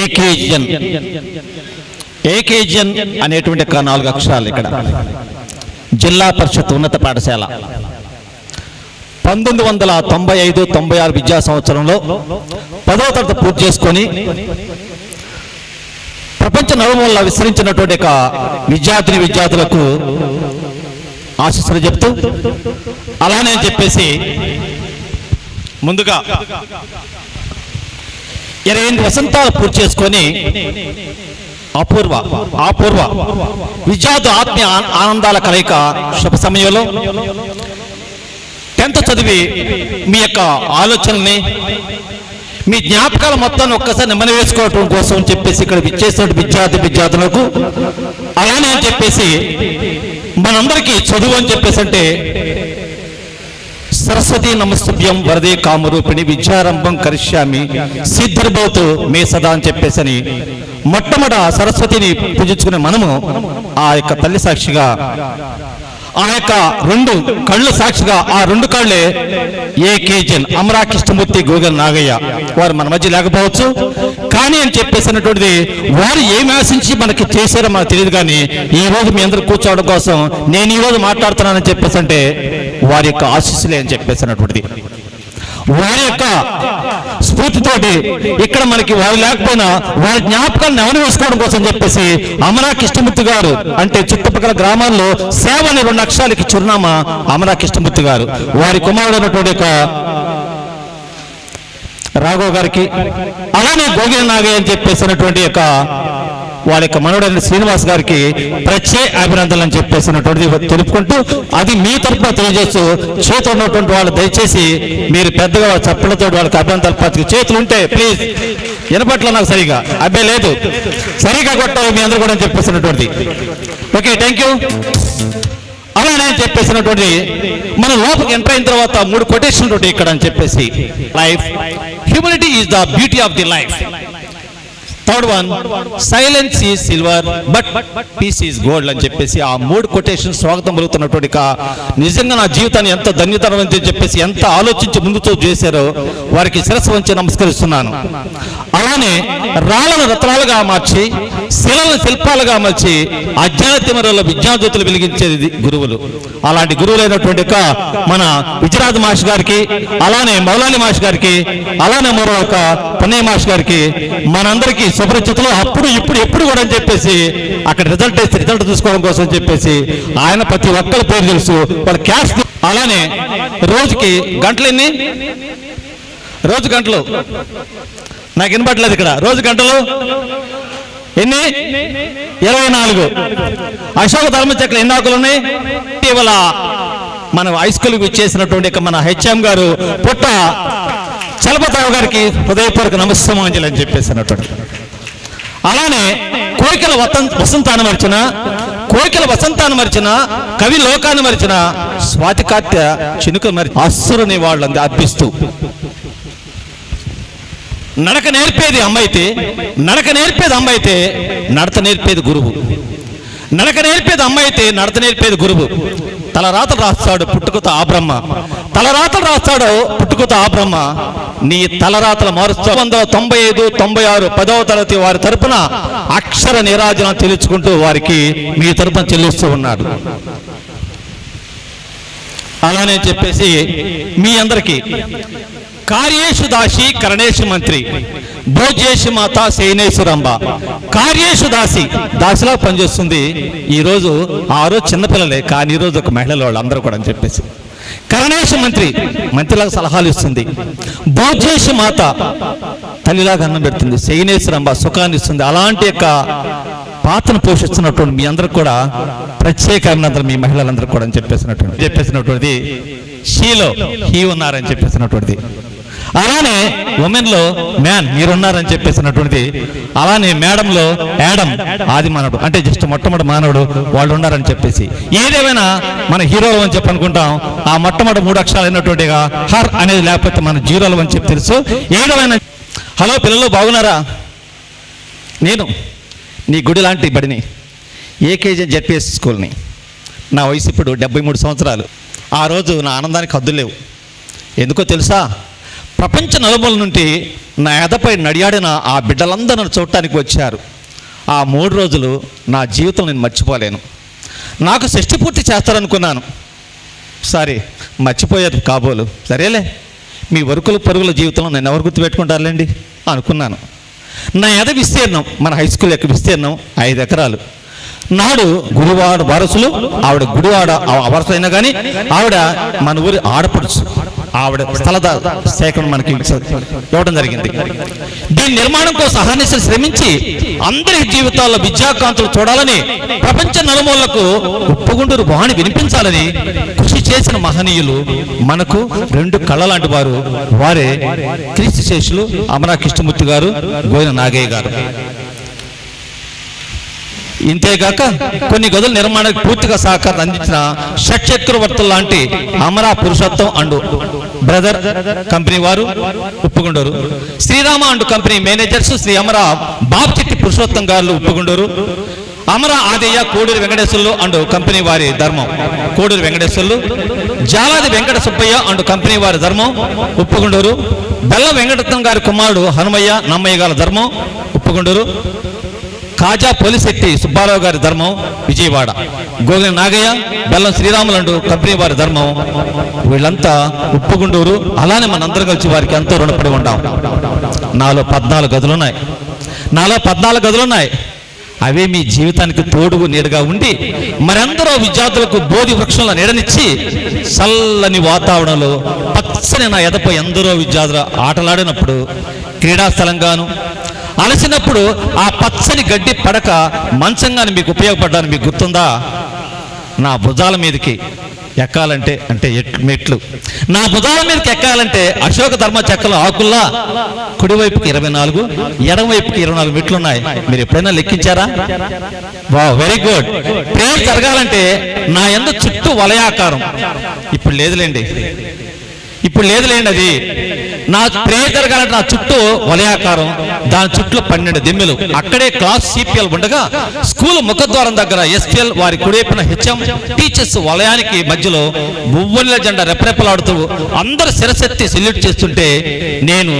ఏకేజన్ ఏకేజన్ అనేటువంటి 4 అక్షరాలు ఇక్కడ జిల్లా పరిషత్ ఉన్నత పాఠశాల 1995-96 విద్యా సంవత్సరంలో 10వ తరగతి పూర్తి చేసుకొని ప్రపంచ నలుమూలలా విస్తరించినటువంటి విద్యార్థులకు ఆశీస్సులు చెప్తూ అలానే చెప్పేసి ముందుగా 28 వసంతాలు పూర్తి చేసుకొని అపూర్వ విద్యార్థి ఆత్మీయ ఆనందాల కలయిక శుభ సమయంలో 10th చదివి మీ యొక్క ఆలోచనల్ని మీ జ్ఞాపకాల మొత్తాన్ని ఒక్కసారి నెమరు వేసుకోవటం కోసం చెప్పేసి ఇక్కడ విచ్చేసిన విద్యార్థులకు అలానే అని చెప్పేసి మనందరికీ చదువు అని చెప్పేసి అంటే సరస్వతి నమస్తుభ్యం వరదే కామరూపిణి విద్యారంభం కరిష్యామి సిద్ధిర్భవతు మే సదా అని చెప్పేసి మొట్టమొదట సరస్వతిని పూజించుకునే మనము ఆ యొక్క తల్లి సాక్షిగా ఆ యొక్క 2 కళ్ళు సాక్షిగా ఆ 2 కళ్ళే ఏకేజన్ అమరా కృష్ణమూర్తి గోగల్ నాగయ్య వారు మన మధ్య లేకపోవచ్చు కానీ అని చెప్పేసినటువంటిది వారు ఏమి ఆశించి మనకి చేశారో మనకు తెలియదు కానీ ఈ రోజు మీ అందరూ కూర్చోవడం కోసం నేను ఈ రోజు మాట్లాడుతున్నానని చెప్పేసి అంటే వారి యొక్క ఆశీస్సులే అని చెప్పేసినటువంటిది వారి యొక్క స్ఫూర్తితోటి ఇక్కడ మనకి వారు లేకపోయినా వారి జ్ఞాపకాలను ఎవరు వేసుకోవడం కోసం చెప్పేసి అమరా కృష్ణమూర్తి గారు అంటే చుట్టుపక్కల గ్రామాల్లో సేవ అనే 2 అక్షరాలకి చిరునామా అమరా కృష్ణమూర్తి గారు వారి కుమారుడైనటువంటి రాఘవ్ గారికి అలానే గోగిల నాగయ్య అని చెప్పేసినటువంటి వారి యొక్క మనవడైన శ్రీనివాస్ గారికి ప్రత్యేక అభినందనలు అని చెప్పేసినటువంటిది తెలుపుకుంటూ అది మీ తరఫున తెలియజేస్తూ చేతులు ఉన్నటువంటి వాళ్ళు దయచేసి మీరు పెద్దగా చప్పలతో వాళ్ళకి అభినందనలు పత్రిక చేతులు ఉంటే ప్లీజ్ వినపట్ల నాకు సరిగా అబ్బే లేదు సరిగా కొట్టాలి మీ అందరూ కూడా చెప్పేసినటువంటిది ఓకే థ్యాంక్ యూ అలానే చెప్పేసినటువంటి మన లోపలికి ఎంటర్ అయిన తర్వాత 3 కొటేషన్లు ఉంటాయి ఇక్కడ అని చెప్పేసి life humanity is the beauty of the life third one silence is silver but peace is gold అని చెప్పేసి ఆ 3 కొటేషన్ స్వాగతం పలుకుతున్నటువంటి నిజంగా నా జీవితాన్ని ఎంత ధన్యతరం అని చెప్పేసి ఎంత ఆలోచించి ముందుతో చేశారో వారికి శిరస్సు వంచి నమస్కరిస్తున్నాను అలానే రాళ్ళను రత్నాలుగా మార్చి శిలను శిల్పాలుగా మార్చి అజ్ఞానతిమరలో విజ్ఞానజ్యోతులు వెలిగించేది గురువులు అలాంటి గురువులైనటువంటి మన విజయరాజు మాష్ గారికి అలానే మౌలాలి మాష్ గారికి అలానే మరో పున్నయ్య మాష్ గారికి మనందరికీ సుపరిచితులు అప్పుడు ఎప్పుడు కూడా అని చెప్పేసి అక్కడ రిజల్ట్ తీసుకోవడం కోసం చెప్పేసి ఆయన ప్రతి ఒక్కరి పేరు తెలుసు వాళ్ళ క్యాష్ అలానే రోజుకి గంటలు నాకు వినపట్లేదు ఇక్కడ రోజు గంటలు ఎన్ని 24 అశోక ధర్మచక్ర ఎన్ని ఆకులు ఉన్నాయి ఇవాళ మన హై స్కూల్కి ఇచ్చేసినటువంటి మన హెచ్ఎం గారు పుట్ట చలపతిరావు గారికి హృదయపూర్వక నమస్సమాంజలి అని చెప్పేసినటువంటి అలానే కోకిల వసంతాన్ని మరిచిన కవి లోకాన్ని మరిచిన స్వాతికాత్య చినుక మరి అస్సురుని వాళ్ళని అర్పిస్తూ నడక నేర్పేది అమ్మ అయితే నడత నేర్పేది గురువు తలరాతలు రాస్తాడు పుట్టుకతో ఆ బ్రహ్మ నీ తలరాతలు మారుస్తూ 1995-96 10వ తరగతి వారి తరపున అక్షర నీరాజనం తెలుసుకుంటూ వారికి మీ తరపున చెల్లిస్తూ ఉన్నాడు అలానే చెప్పేసి మీ అందరికీ కార్యేషు దాసి కరణేషు మంత్రి భోజేషు మాత శయనేశ్వరంబ కార్యేషు దాసిలా పనిచేస్తుంది ఈరోజు ఆ రోజు చిన్నపిల్లలే కానీ ఈరోజు ఒక మహిళల వాళ్ళు అందరూ కూడా అని చెప్పేసి కరణేషు మంత్రిలాగా సలహాలు ఇస్తుంది భోజేషు మాత తల్లిలాగా అన్నం పెడుతుంది శయనేశ్వరంబ సుఖాన్ని ఇస్తుంది అలాంటి పాత్రను పోషిస్తున్నటువంటి మీ అందరికి కూడా ప్రత్యేక అభినందనలు మీ మహిళలందరూ కూడా అని చెప్పేసినటువంటిది షీలో హీ ఉన్నారని చెప్పేసినటువంటిది అలానే ఉమెన్ లో మ్యాన్ మీరున్నారని చెప్పేసినటువంటిది అలానే మేడంలో యాడమ్ ఆది మానవుడు అంటే జస్ట్ మొట్టమొదటి మానవుడు వాళ్ళు ఉన్నారని చెప్పేసి ఏదేమైనా మన హీరోలు అని చెప్పి అనుకుంటాం ఆ మొట్టమొదటి 3 అక్షరాలు అయినటువంటి హర్ అనేది లేకపోతే మన జీరోలు అని చెప్పి తెలుసు ఏదేమైనా హలో పిల్లలు బాగున్నారా నేను నీ గుడి లాంటి బడిని ఏకేజీ జెడ్పీఎస్ స్కూల్ని నా వయసు ఇప్పుడు 73 సంవత్సరాలు ఆ రోజు నా ఆనందానికి హద్దులు లేవు ఎందుకో తెలుసా ప్రపంచ నలుమూల నుండి నా ఎదపై నడియాడిన ఆ బిడ్డలందరూ నన్ను చూడటానికి వచ్చారు. ఆ 3 రోజులు నా జీవితం నేను మర్చిపోలేను. నాకు షష్ఠి పూర్తి చేస్తారనుకున్నాను. సరే, మర్చిపోయారు కాబోలు. సరేలే, మీ వరుకుల పరుగుల జీవితంలో నేను ఎవరు గుర్తుపెట్టుకుంటారులేండి అనుకున్నాను. నా ఎద విస్తీర్ణం, మన హై స్కూల్ యొక్క విస్తీర్ణం 5 ఎకరాలు. నాడు గుడివాడ వారసులు, ఆవిడ గుడివాడ వారసు అయినా కానీ ఆవిడ మన ఊరి ఆడపడుచు. ఆవిడ స్థల సేకరణ మనకి ఇవ్వడం జరిగింది. దీని నిర్మాణం కోసం అహర్నిశలు శ్రమించి అందరి జీవితాల్లో విద్యాకాంతులు చూడాలని, ప్రపంచ నలుమూలకు ఉప్పగుండూరు వాణి వినిపించాలని కృషి చేసిన మహనీయులు మనకు 2 కళ్ళ లాంటి వారు. వారే క్రీస్తు శేషులు అమరా కృష్ణమూర్తి గారు, గోయిన నాగయ్య గారు. ఇంతేగాక కొన్ని గదుల నిర్మాణానికి పూర్తిగా సహకారం అందించిన షట్చక్రవర్తులు లాంటి Amara Purushottam and brother company వారు Uppugunduru, Srirama and company managers Sri Amara Babuchetti Purushottam garu Uppugunduru, Amara Adayya Koduru Venkateswarlu and company వారి ధర్మం కోడూరు వెంకటేశ్వర్లు, జాలాది వెంకట సుబ్బయ్య అండ్ కంపెనీ వారి ధర్మం ఉప్పుగుండూరు, బెల్లం వెంకటరత్నం గారి కుమారుడు హనుమయ్య నమ్మయ్య గారి ధర్మం ఉప్పుగుండూరు, కాజా పోలిశెట్టి సుబ్బారావు గారి ధర్మం విజయవాడ, గోగిన నాగయ్య బెల్లం శ్రీరాములండు కంపెనీ వారి ధర్మం. వీళ్ళంతా ఉప్పుగుండూరు. అలానే మనందరం కలిసి వారికి ఎంతో రుణపడి ఉంటాం. నాలో 14 గదులున్నాయి. అవే మీ జీవితానికి తోడుగు నీడగా ఉండి మరెందరో విద్యార్థులకు బోధి వృక్షంలో నీడనిచ్చి చల్లని వాతావరణంలో పచ్చని నా ఎదపై ఎందరో విద్యార్థులు ఆటలాడినప్పుడు, క్రీడాస్థలంగాను అలసినప్పుడు ఆ పచ్చని గడ్డి పడక మంచంగాని మీకు ఉపయోగపడ్డాను. మీకు గుర్తుందా? నా భుజాల మీదకి ఎక్కాలంటే మెట్లు, నా భుజాల మీదకి ఎక్కాలంటే అశోక ధర్మ చెక్కల ఆకుల్లా కుడివైపుకి 24, ఎడమవైపుకి 24 మెట్లు ఉన్నాయి. మీరు ఎప్పుడైనా లెక్కించారా? Wow, very good. ప్రేయర్ జరగాలంటే నా యందు చుట్టూ వలయాకారం. ఇప్పుడు లేదులేండి అది. నా ప్రేయర్ జరగాలంటే నా చుట్టూ వలయాకారం, దాని చుట్టూ 12 దిమ్మెలు. అక్కడే క్లాస్ సిపిఎల్ ఉండగా స్కూల్ ముఖద్వారం దగ్గర ఎస్పిఎల్ వారి కుడివైపున హెచ్ఎం టీచర్స్ వలయానికి మధ్యలో మువ్వల జెండా రెపరెపలాడుతూ అందరూ శిరసెత్తి సెల్యూట్ చేస్తుంటే నేను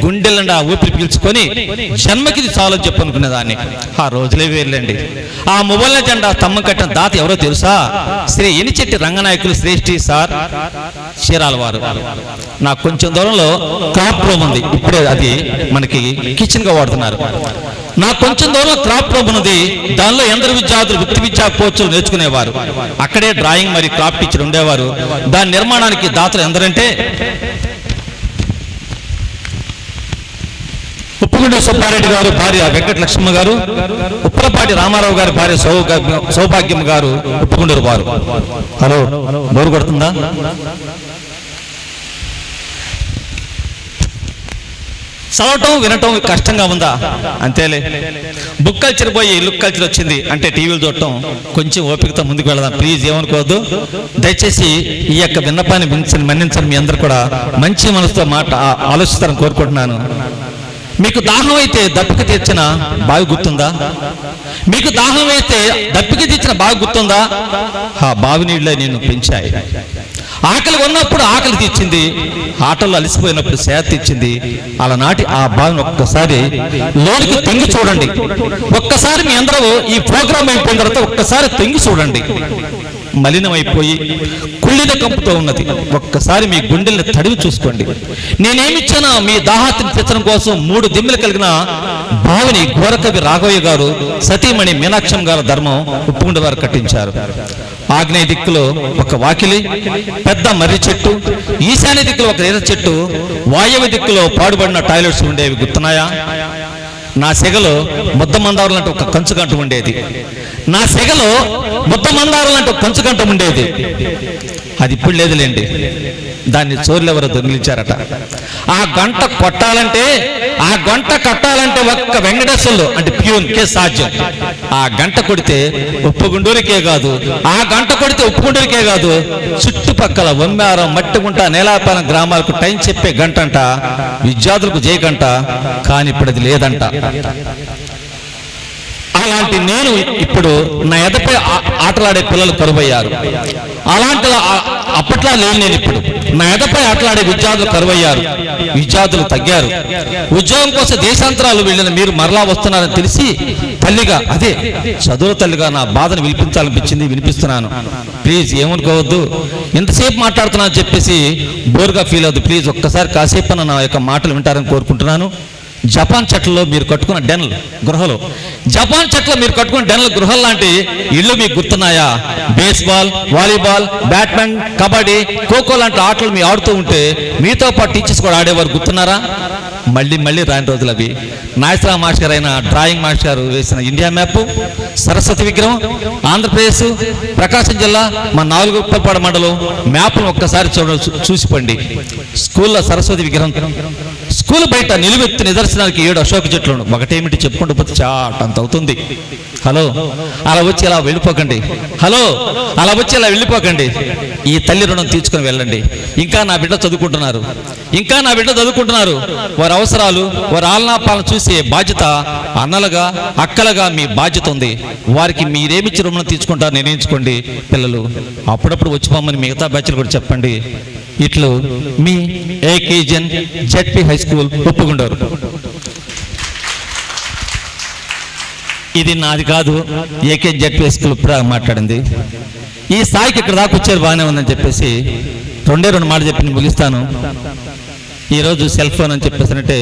గుండెలండా ఊపిరి పీల్చుకొని జన్మకిది చాలు చెప్పనుకునేదాన్ని. ఆ రోజులే వేర్లేండి. ఆ మువ్వల జెండా స్తంభం కట్టిన దాత ఎవరో తెలుసా? శ్రీ ఎనిచెట్టి రంగనాయకులు శ్రేష్ఠి సార్ చీరాల వారు. నాకు కొంచెం దూరంలో క్రాప్ రూమ్ ఉంది. ఇప్పుడే అది మనకి కిచెన్ గా వాడుతున్నారు. నాకు కొంచెం దూరంలో క్రాప్ రూమ్ ఉన్నది. దానిలో ఎందరు విద్యార్థులు వృత్తి విద్యా కోర్సులు నేర్చుకునేవారు. అక్కడే డ్రాయింగ్ మరియు క్రాఫ్ట్ టీచర్ ఉండేవారు. దాని నిర్మాణానికి దాతలు ఎందరంటే ఉప్పుగుండూరు సుబ్బారెడ్డి గారు భార్య వెంకట లక్ష్మ గారు, ఉప్పలపాటి రామారావు గారి భార్య సౌభాగ్యం గారు ఉప్పుగుండూరు వారు. హలో, బోరు కొడుతుందా? చదవటం వినటం కష్టంగా ఉందా? అంతేలే. బుక్ కల్చర్ పోయి లుక్ కల్చర్ వచ్చింది అంటే టీవీలు చూడటం. కొంచెం ఓపికతో ముందుకు వెళదాం ప్లీజ్, ఏమనుకోవద్దు. దయచేసి ఈ యొక్క విన్నపాన్ని మన్నించండి. మీ అందరూ కూడా మంచి మనసుతో ఆలోచిస్తారని కోరుకుంటున్నాను. మీకు దాహం అయితే దప్పిక తీర్చిన బావి గుర్తుందా? మీకు దాహం అయితే దప్పిక తీర్చిన బావి గుర్తుందా? ఆ బావి నీళ్ళే నిన్ను పెంచాయి. ఆకలి ఉన్నప్పుడు ఆకలి తీర్చింది, ఆటల్లో అలసిపోయినప్పుడు సేద తీర్చింది. అలనాటి ఆ బావిని ఒక్కసారి లోనికి తొంగి చూడండి. ఒక్కసారి మీ అందరూ ఈ ప్రోగ్రాం అయిపోయిన తర్వాత ఒక్కసారి తొంగి చూడండి. మలినమైపోయి కుళ్ళిన కంపుతో ఉన్నది. ఒక్కసారి మీ గుండెల్ని తడివి చూసుకోండి. నేనేమిచ్చానా మీ దాహాతిని తీర్చడం కోసం 3 దిమ్మెలు కలిగిన బావిని ఘోరకవి రాఘవయ్య గారు సతీమణి మీనాక్షం గారి ధర్మం ఉప్పుగుండూరు వారు కట్టించారు. ఆగ్నేయ దిక్కులో ఒక వాకిలి, పెద్ద మర్రి చెట్టు, ఈశాన్య దిక్కులో ఒక ఈత చెట్టు, వాయవ్య దిక్కులో పాడుబడిన టాయిలెట్స్ ఉండేవి. గుర్తున్నాయా? నా సెగలో ముద్ద మందారం అంటే ఒక కంచుగంట ఉండేది. అది ఇప్పుడు లేదులేండి. దాన్ని చోర్లు ఎవరో దొంగిలించారట. ఆ గంట కట్టాలంటే ఒక్క వెంకటేశ్వర్లు అంటే ప్యూన్ కే సాధ్యం. ఆ గంట కొడితే ఉప్పుగుండూరికే కాదు, చుట్టుపక్కల వమ్మారం, మట్టిగుంట, నేలాపాలెం గ్రామాలకు టైం చెప్పే గంట అంట, విద్యార్థులకు జయ గంట. కానీ ఇప్పుడు అది లేదంట. అలా అలాంటి నేను ఇప్పుడు నా ఎదపై ఆటలాడే పిల్లలు కరువయ్యారు. అలాంటి అప్పట్లో లేని నేను ఇప్పుడు నా ఎదపై ఆటలాడే విద్యార్థులు కరువయ్యారు, విద్యార్థులు తగ్గారు. ఉద్యోగం కోసం దేశాంతరాలు వెళ్ళిన మీరు మరలా వస్తున్నారని తెలిసి తల్లిగా, అదే చదువుల తల్లిగా నా బాధను వినిపించాలనిపించింది, వినిపిస్తున్నాను. ప్లీజ్ ఏమనుకోవద్దు, ఎంతసేపు మాట్లాడుతున్నాను చెప్పేసి బోర్గా ఫీల్ అవ్వద్దు. ప్లీజ్ ఒక్కసారి కాసేపు నా యొక్క మాటలు వింటారని కోరుకుంటున్నాను. జపాన్ చెట్లలో మీరు కట్టుకున్న డెన్లు గృహలు, జపాన్ చెట్లలో మీరు కట్టుకున్న డెన్ల గృహాలు లాంటి ఇళ్ళు మీకు గుర్తున్నాయా? Baseball, volleyball, badminton, kabaddi, kho kho లాంటి ఆటలు మీ ఆడుతూ ఉంటే మీతో పాటు టీచర్స్ కూడా ఆడేవారు, గుర్తున్నారా? మళ్ళీ రాని రోజులు అవి. నాయసరావు మాస్టర్ గారు అయిన డ్రాయింగ్ మాస్టర్ గారు వేసిన ఇండియా మ్యాప్, సరస్వతి విగ్రహం, ఆంధ్రప్రదేశ్, ప్రకాశం జిల్లా, మా 4 ఉప్పలపాడు మండలం మ్యాప్ను ఒక్కసారి చూసిపండి. స్కూల్లో సరస్వతి విగ్రహం, స్కూల్ బయట నిలువెత్తి నిదర్శనానికి 7 అశోక చెట్లు, ఒకటేమిటి చెప్పుకుంటూ పోతే చాటంత అవుతుంది. హలో, అలా వచ్చి అలా వెళ్ళిపోకండి. హలో, అలా వచ్చి అలా వెళ్ళిపోకండి. ఈ తల్లి రుణం తీర్చుకొని వెళ్ళండి. ఇంకా నా బిడ్డ చదువుకుంటున్నారు, ఇంకా నా బిడ్డ చదువుకుంటున్నారు. వారి అవసరాలు, వారి ఆలనాపాలను చూసే బాధ్యత అన్నలుగా, అక్కలుగా మీ బాధ్యత ఉంది. వారికి మీరేమిచ్చి రుణం తీర్చుకుంటారు నిర్ణయించుకోండి. పిల్లలు అప్పుడప్పుడు వచ్చి పోమని మిగతా బ్యాచ్లు కూడా చెప్పండి. ఇట్లు మీ ఏకేజన్ జెడ్పీ హై స్కూల్ ఉప్పుగుండూరు. ఇది నాది కాదు, ఏకే జెడ్పీ హై స్కూల్ ఇప్పుడు మాట్లాడింది. ఈ స్థాయికి ఇక్కడ దాకా వచ్చారు, బాగానే ఉందని చెప్పేసి 2 మాటలు చెప్పి ముగిస్తాను. ఈరోజు సెల్ ఫోన్ అని చెప్పేసినట్టే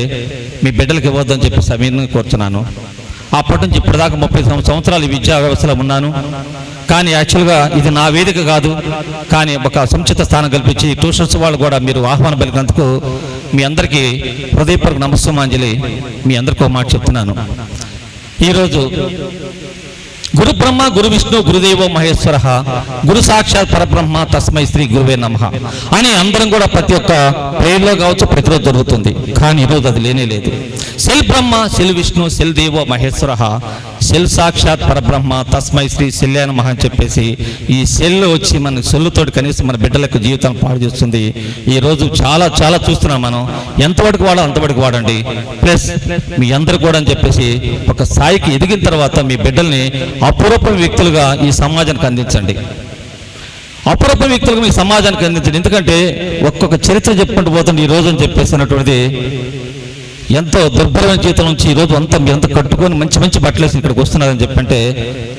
మీ బిడ్డలకు ఇవ్వద్దని చెప్పేసి మీరు కూర్చున్నాను. అప్పటి నుంచి ఇప్పటిదాకా 30 సంవత్సరాలు విద్యా వ్యవస్థలో ఉన్నాను. కానీ యాక్చువల్గా ఇది నా వేదిక కాదు, కానీ ఒక సముచిత స్థానం కల్పించి ట్యూషన్స్ వాళ్ళు కూడా మీరు ఆహ్వానం పలికినందుకు మీ అందరికీ హృదయపూర్వక నమస్సుమాంజలి. మీ అందరికీ ఒక మాట చెప్తున్నాను. ఈరోజు గురు బ్రహ్మ, గురు విష్ణు, గురుదేవో మహేశ్వర, గురు సాక్షాత్ పరబ్రహ్మ, తస్మై శ్రీ గురువే నమః అని అందరం కూడా ప్రతి ఒక్క ప్రేయర్లో కావచ్చు ప్రతిరోజు జరుగుతుంది. కానీ ఈరోజు అది లేనే లేదు. సెల్ బ్రహ్మ, సెల్ విష్ణు, సెల్ దేవో మహేశ్వర, సెల్ సాక్షాత్ పరబ్రహ్మ, తస్మై శ్రీ సెల్యా నమః అని చెప్పేసి ఈ సెల్ వచ్చి మన సెల్లుతోటి కనీసం మన బిడ్డలకు జీవితం పాడు చేస్తుంది. ఈరోజు చాలా చాలా చూస్తున్నాం మనం. ఎంతవరకు వాడో అంతవరకు వాడండి. ప్లస్ మీ అందరు కూడా అని చెప్పేసి ఒక స్థాయికి ఎదిగిన తర్వాత మీ బిడ్డల్ని అపురూప వ్యక్తులుగా ఈ సమాజానికి అందించండి. అపురూప వ్యక్తులుగా మీ సమాజానికి అందించండి. ఎందుకంటే ఒక్కొక్క చరిత్ర చెప్పుకుంటూ పోతుంది ఈ రోజు అని చెప్పేసినటువంటిది. ఎంతో దుర్భరమైన జీవితం నుంచి ఈరోజు ఎంత కట్టుకొని మంచి మంచి బట్టలు వేసి ఇక్కడికి వస్తున్నారని చెప్పంటే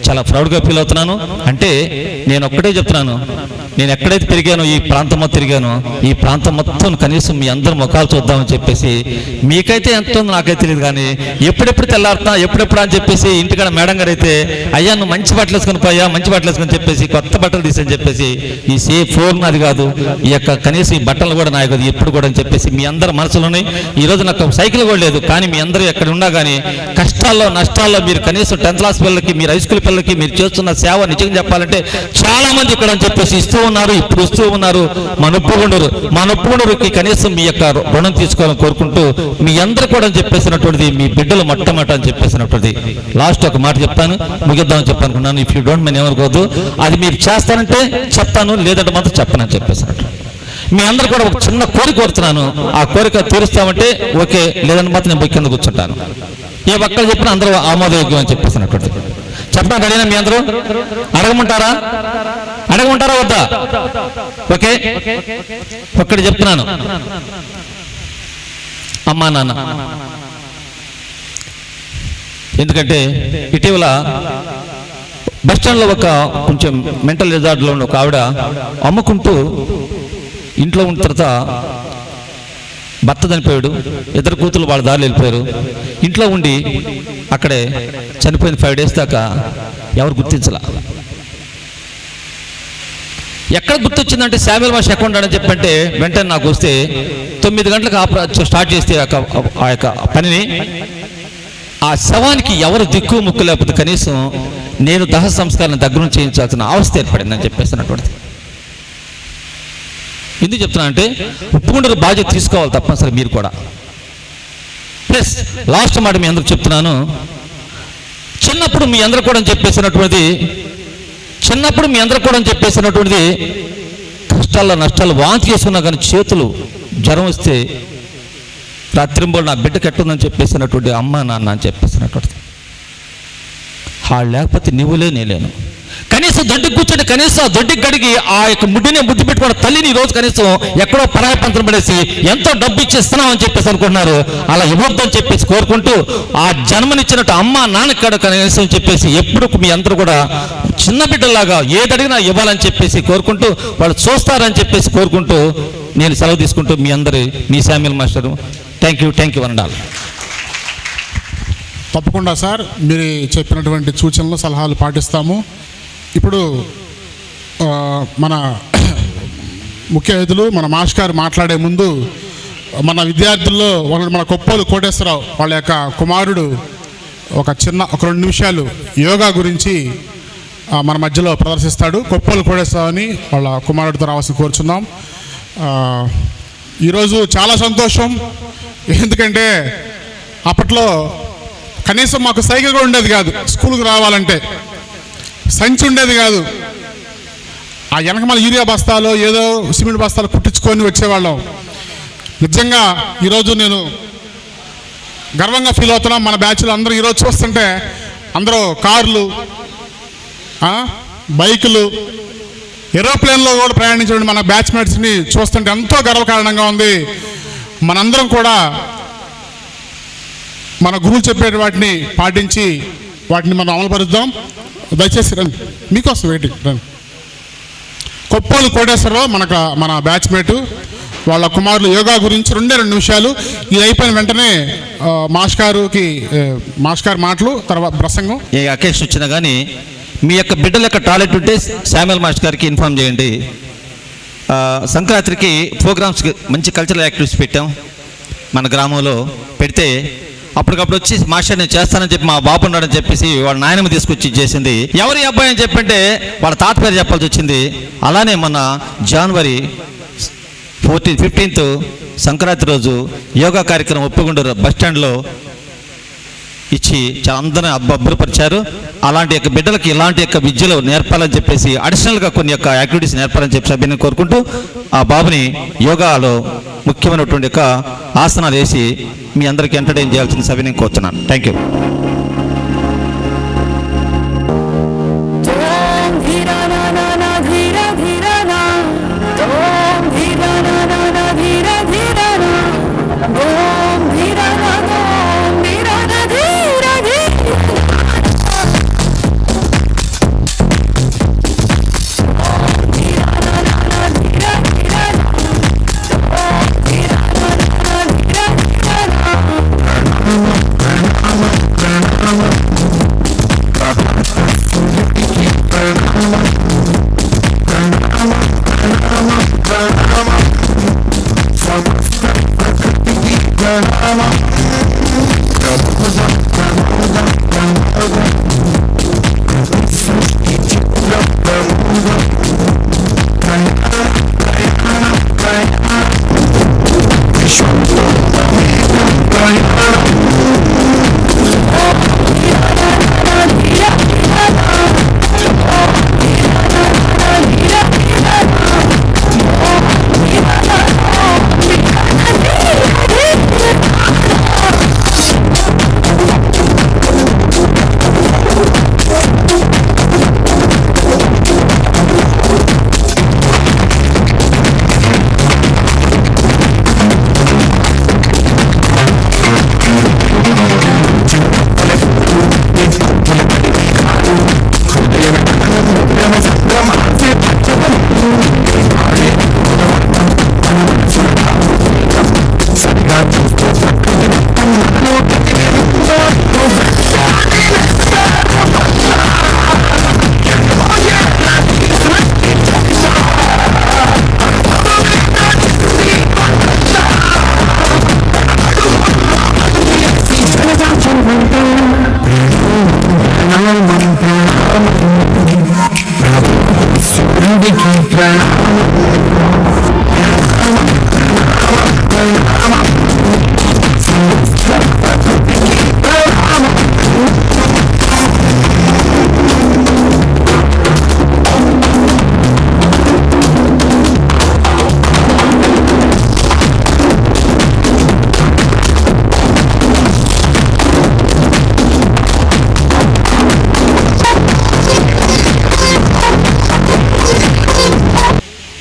చాలా ప్రౌడ్గా ఫీల్ అవుతున్నాను. అంటే నేను ఒక్కటే చెప్తున్నాను, నేను ఎక్కడైతే తిరిగానో ఈ ప్రాంతం మొత్తం తిరిగానో ఈ ప్రాంతం మొత్తం కనీసం మీ అందరు ముఖాలు చూద్దామని చెప్పేసి మీకైతే ఎంత ఉందో నాకైతే తెలియదు. కానీ ఎప్పుడెప్పుడు తెల్లారుతున్నా ఎప్పుడెప్పుడు అని చెప్పేసి ఇంటికాడ మేడం గారు అయితే అయ్యా నువ్వు మంచి బట్టలు వేసుకొని పోయా, మంచి బట్టలు వేసుకొని చెప్పేసి కొత్త బట్టలు తీసని చెప్పేసి ఈ ఫోన్ నాది కాదు, ఈ యొక్క కనీసం ఈ బట్టలు కూడా నాది కాదు ఎప్పుడు కూడా అని చెప్పేసి మీ అందరి మనసులోనే ఈరోజు నాకు సైకిల్ కూడా లేదు. కానీ మీ అందరూ ఎక్కడ ఉన్నా కానీ కష్టాల్లో నష్టాల్లో మీరు కనీసం 10th క్లాస్ పిల్లలకి, మీరు హై స్కూల్ పిల్లలకి మీరు చేస్తున్న సేవ నిజంగా చెప్పాలంటే చాలా మంది ఇక్కడ అని చెప్పేసి ఇస్తూ ఉన్నారు, ఇప్పుడు ఇస్తూ ఉన్నారు. మన ఉప్పుగుండూరుకి కనీసం మీ యొక్క రుణం తీసుకోవాలని కోరుకుంటూ మీ అందరూ కూడా చెప్పేసినటువంటిది మీ బిడ్డలు మొట్టమొదట అని చెప్పేసినటువంటిది. లాస్ట్ ఒక మాట చెప్తాను, ముగిద్దామని చెప్పనుకున్నాను. ఇఫ్ యూ డోంట్ మైండ్ ఏమనుకోవద్దు. అది మీరు చేస్తానంటే చెప్తాను, లేదంటే మాత్రం చెప్పనని చెప్పేసినట్టు. మీ అందరూ కూడా ఒక చిన్న కోరిక కోరుతున్నాను. ఆ కోరిక తీరుస్తామంటే ఓకే, లేదంటే మాత్రం నేను కింద కూర్చుంటాను. ఏ ఒక్కరు చెప్పినా అందరూ ఆమోదయోగ్యం అని చెప్పేసినట్టు. చెప్పడానికి అడిగినా మీ అందరూ అడగమంటారా వద్దా? ఓకే, ఒక్కటి చెప్తున్నాను. అమ్మా నాన్న, ఎందుకంటే ఇటీవల బస్ స్టాండ్లో ఒక కొంచెం మెంటల్ రిజార్ట్లో ఉన్న ఒక ఆవిడ అమ్ముకుంటూ ఇంట్లో ఉన్న తర్వాత భర్త చనిపోయాడు, 2 కూతురు వాళ్ళ దారిలో వెళ్ళిపోయారు. ఇంట్లో ఉండి అక్కడే చనిపోయిన 5 days దాకా ఎవరు గుర్తించలా. ఎక్కడ గుర్తొచ్చిందంటే శామ్యుల్ మాస్టర్ ఎక్కడ ఉన్నాడని చెప్పంటే వెంటనే నాకు వస్తే 9 గంటలకు స్టార్ట్ చేస్తే ఆ యొక్క పనిని ఆ శవానికి ఎవరు దిక్కు ముక్కు లేకపోతే కనీసం నేను దహ సంస్కారాన్ని దగ్గర చేయించాల్సిన అవస్థ ఏర్పడిందని చెప్పేసినటువంటిది. ఎందుకు చెప్తున్నా అంటే ఉప్పుగుండూరు బాధ్యత తీసుకోవాలి తప్పనిసరి మీరు కూడా. ప్లస్ లాస్ట్ మాట మీ అందరికి చెప్తున్నాను, చిన్నప్పుడు మీ అందరూ కూడా చెప్పేసినటువంటిది కష్టాల్లో నష్టాలు వాంతి చేసుకున్నా కానీ చేతులు జ్వరం వస్తే రాత్రింబోలు నా బిడ్డకి ఎట్టుందని చెప్పేసినటువంటి అమ్మ నాన్న అని చెప్పేసినటువంటిది. వాళ్ళు లేకపోతే నువ్వులే నేలేను. కనీసం దొడ్డికి కూర్చొని కనీసం ఆ దొడ్డికి గడిగి ఆ యొక్క ముడ్డిని ముద్దు పెట్టుకున్న తల్లిని ఈ రోజు కనీసం ఎక్కడో పరాయి పంతం పడేసి ఎంతో డబ్బు ఇచ్చి ఇస్తున్నామని చెప్పేసి అనుకుంటున్నారు. అలా ఇవ్వద్దని చెప్పేసి కోరుకుంటూ ఆ జన్మనిచ్చినట్టు అమ్మ నాన్నక్కడ కనీసం చెప్పేసి ఎప్పుడు మీ అందరూ కూడా చిన్న బిడ్డలాగా ఏదడిగినా ఇవ్వాలని చెప్పేసి కోరుకుంటూ వాళ్ళు చూస్తారని చెప్పేసి కోరుకుంటూ నేను సెలవు తీసుకుంటూ మీ శామ్యూల్ మాస్టరు థ్యాంక్ యూ అనాలి. తప్పకుండా సార్, మీరు చెప్పినటువంటి సూచనలు సలహాలు పాటిస్తాము. ఇప్పుడు మన ముఖ్య అతిథులు మన మాస్టర్ గారు మాట్లాడే ముందు మన విద్యార్థుల్లో మన కొప్పోలు కోటేశ్వరరావు వాళ్ళ యొక్క కుమారుడు ఒక 2 నిమిషాలు యోగా గురించి మన మధ్యలో ప్రదర్శిస్తాడు. కొప్పోలు కోటేశ్వరరావు అని వాళ్ళ కుమారుడితో రావాల్సి కోరుచున్నాం. ఈరోజు చాలా సంతోషం, ఎందుకంటే అప్పట్లో కనీసం మాకు సైకిల్ కూడా ఉండేది కాదు. స్కూల్కి రావాలంటే సంచి ఉండేది కాదు. ఆ వెనకమాల యూరియా బస్తాలో ఏదో సిమెంట్ బస్తాలు కుట్టించుకొని వచ్చేవాళ్ళం. నిజంగా ఈరోజు నేను గర్వంగా ఫీల్ అవుతున్నాం. మన బ్యాచ్లో అందరూ ఈరోజు చూస్తుంటే అందరూ కార్లు, బైకులు, ఏరోప్లేన్లో కూడా ప్రయాణించడం మన బ్యాచ్మేట్స్ని చూస్తుంటే ఎంతో గర్వకారణంగా ఉంది. మనందరం కూడా మన గురువులు చెప్పే వాటిని పాటించి వాటిని మనం అమలుపరుద్దాం. దయచేసి రండి, మీకోసం వెయిటింగ్ రండి. కొప్పోలు కోటేశ్వరరావు మన బ్యాచ్మేటు, వాళ్ళ కుమారులు యోగా గురించి 2 నిమిషాలు. ఇది అయిపోయిన వెంటనే మాస్టర్ గారు మాటలు, తర్వాత ప్రసంగం. ఏ అకేషన్ వచ్చినా కానీ మీ యొక్క బిడ్డల యొక్క టాలెంట్ ఉంటే శామ్యూల్ మాస్టర్ గారికి ఇన్ఫార్మ్ చేయండి. సంక్రాంతికి ప్రోగ్రామ్స్కి మంచి కల్చరల్ యాక్టివిటీస్ పెట్టాం. మన గ్రామంలో పెడితే అప్పటికప్పుడు వచ్చి మాస్టర్ నేను చేస్తానని చెప్పి మా బాబు ఉన్నాడని చెప్పేసి వాళ్ళ నాయనమ్మ తీసుకొచ్చి చేసింది. ఎవరి అబ్బాయి అని చెప్పంటే వాళ్ళ తాత పేరు చెప్పాల్సి వచ్చింది. అలానే మన జనవరి 15th సంక్రాంతి రోజు యోగా కార్యక్రమం ఒప్పుగుండూరు బస్టాండ్లో ఇచ్చి చాలా అందరినీ అబ్బురపరిచారు. అలాంటి యొక్క బిడ్డలకి ఇలాంటి యొక్క విద్యలు నేర్పాలని చెప్పేసి అడిషనల్గా కొన్ని యొక్క యాక్టివిటీస్ నేర్పాలని చెప్పి సభ్యుని కోరుకుంటూ ఆ బాబుని యోగాలో ముఖ్యమైనటువంటి యొక్క ఆసనాలు వేసి మీ అందరికీ ఎంటర్టైన్ చేయాల్సిన సభ్యుని కోరుతున్నాను. Thank you.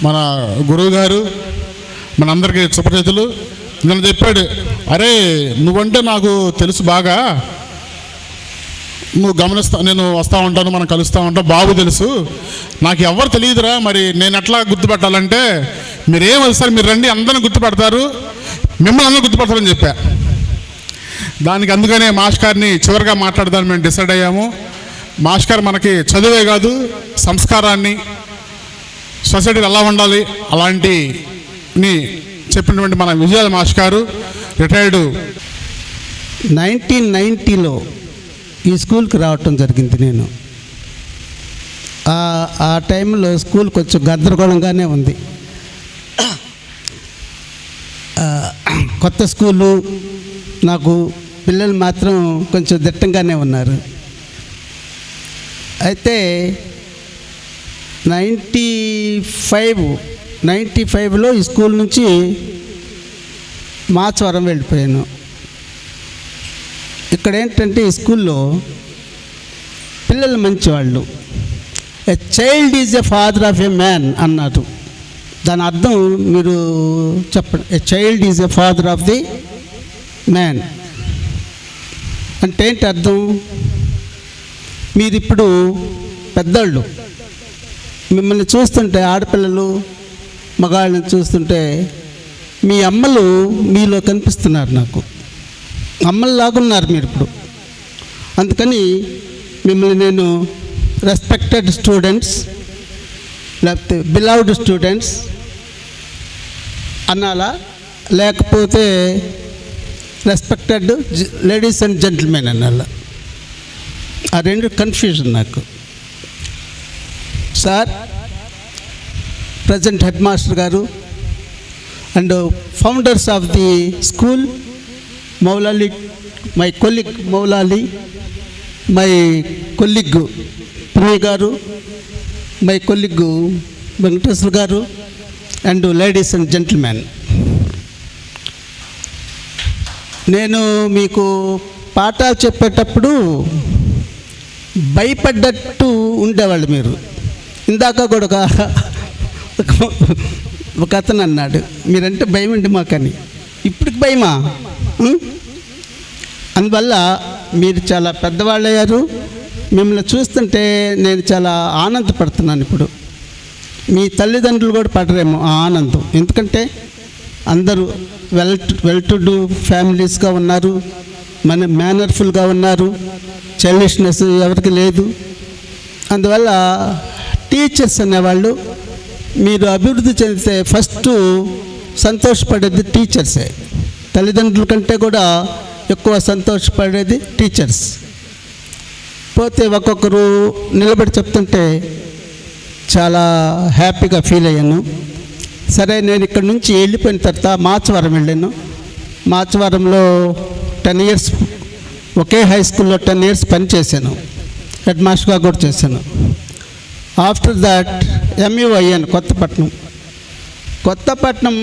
మన గురువు గారు మనందరికీ సుపరిచితులు నన్ను చెప్పాడు, అరే నువ్వంటే నాకు తెలుసు బాగా, నువ్వు నేను వస్తూ ఉంటాను, మనం కలుస్తూ ఉంటాం, బాబు తెలుసు, నాకు ఎవరు తెలియదురా, మరి నేను ఎట్లా గుర్తుపెట్టాలంటే మీరేం వస్తారు, మీరు రండి అందరిని గుర్తుపెడతారు, మిమ్మల్ని అందరూ గుర్తుపెడతారని చెప్పా. దానికి అందుకనే మాస్కార్ని చివరిగా మాట్లాడదాన్ని మేము డిసైడ్ అయ్యాము. మాస్కార్ మనకి చదువే కాదు, సంస్కారాన్ని, సొసైటీలో ఎలా ఉండాలి అలాంటిని చెప్పినటువంటి మన విజయాల మాస్కారు రిటైర్డు. 1990లో ఈ స్కూల్కి రావటం జరిగింది. నేను ఆ టైంలో స్కూల్ కొంచెం గందరగోళంగానే ఉంది. కొత్త స్కూలు, నాకు పిల్లలు మాత్రం కొంచెం దిట్టంగానే ఉన్నారు. అయితే 95లో ఈ స్కూల్ నుంచి మాచవరం వెళ్ళిపోయాను. ఇక్కడ ఏంటంటే ఈ స్కూల్లో పిల్లలు మంచివాళ్ళు. A child is a father of a man అన్నారు. దాని అర్థం మీరు చెప్పండి. A child is a father of the man అంటే ఏంటి అర్థం? మీరు ఇప్పుడు పెద్దోళ్ళు, మిమ్మల్ని చూస్తుంటే, ఆడపిల్లలు మగాళ్ళని చూస్తుంటే మీ అమ్మలు మీలో కనిపిస్తున్నారు. నాకు అమ్మల్లాగున్నారు మీరు ఇప్పుడు. అందుకని మిమ్మల్ని నేను రెస్పెక్టెడ్ స్టూడెంట్స్ లేకపోతే బిలవ్డ్ స్టూడెంట్స్ అనాలా, లేకపోతే రెస్పెక్టెడ్ లేడీస్ అండ్ జెంటిల్మెన్ అనాలా? ఆ రెండు కన్ఫ్యూజన్ నాకు. సార్, ప్రజెంట్ హెడ్ మాస్టర్ గారు and founders of the school, Moulali, my colleague Moulali, my colleague Priya garu, my colleague Venkateswara గారు, అండ్ లేడీస్ అండ్ జెంటిల్మెన్, నేను మీకు పాఠాలు చెప్పేటప్పుడు భయపడ్డట్టు ఉండేవాళ్ళు మీరు. ఇందాక కూడా ఒక అతను అన్నాడు, మీరంటే భయం అండి మాకని. ఇప్పటికి భయమా? అందువల్ల మీరు చాలా పెద్దవాళ్ళు అయ్యారు. మిమ్మల్ని చూస్తుంటే నేను చాలా ఆనందపడుతున్నాను. ఇప్పుడు మీ తల్లిదండ్రులు కూడా పడరేమో ఆ ఆనందం. ఎందుకంటే అందరూ వెల్ టు డూ ఫ్యామిలీస్గా ఉన్నారు, మేనర్ఫుల్గా ఉన్నారు, చైల్డిష్నెస్ ఎవరికి లేదు. అందువల్ల టీచర్స్ అనేవాళ్ళు మీరు అభివృద్ధి చెందితే ఫస్ట్ సంతోషపడేది టీచర్సే. తల్లిదండ్రుల కంటే కూడా ఎక్కువ సంతోషపడేది టీచర్స్. పోతే ఒక్కొక్కరు నిలబడి చెప్తుంటే చాలా హ్యాపీగా ఫీల్ అయ్యాను. సరే, నేను ఇక్కడ నుంచి వెళ్ళిపోయిన తర్వాత మాచవరం వెళ్ళాను. మాచవరంలో 10 years ఒకే హై స్కూల్లో 10 years పనిచేశాను. హెడ్ మాస్టర్గా కూడా చేశాను. ఆఫ్టర్ దాట్ ఎంఈఓ అయ్యాను కొత్తపట్నం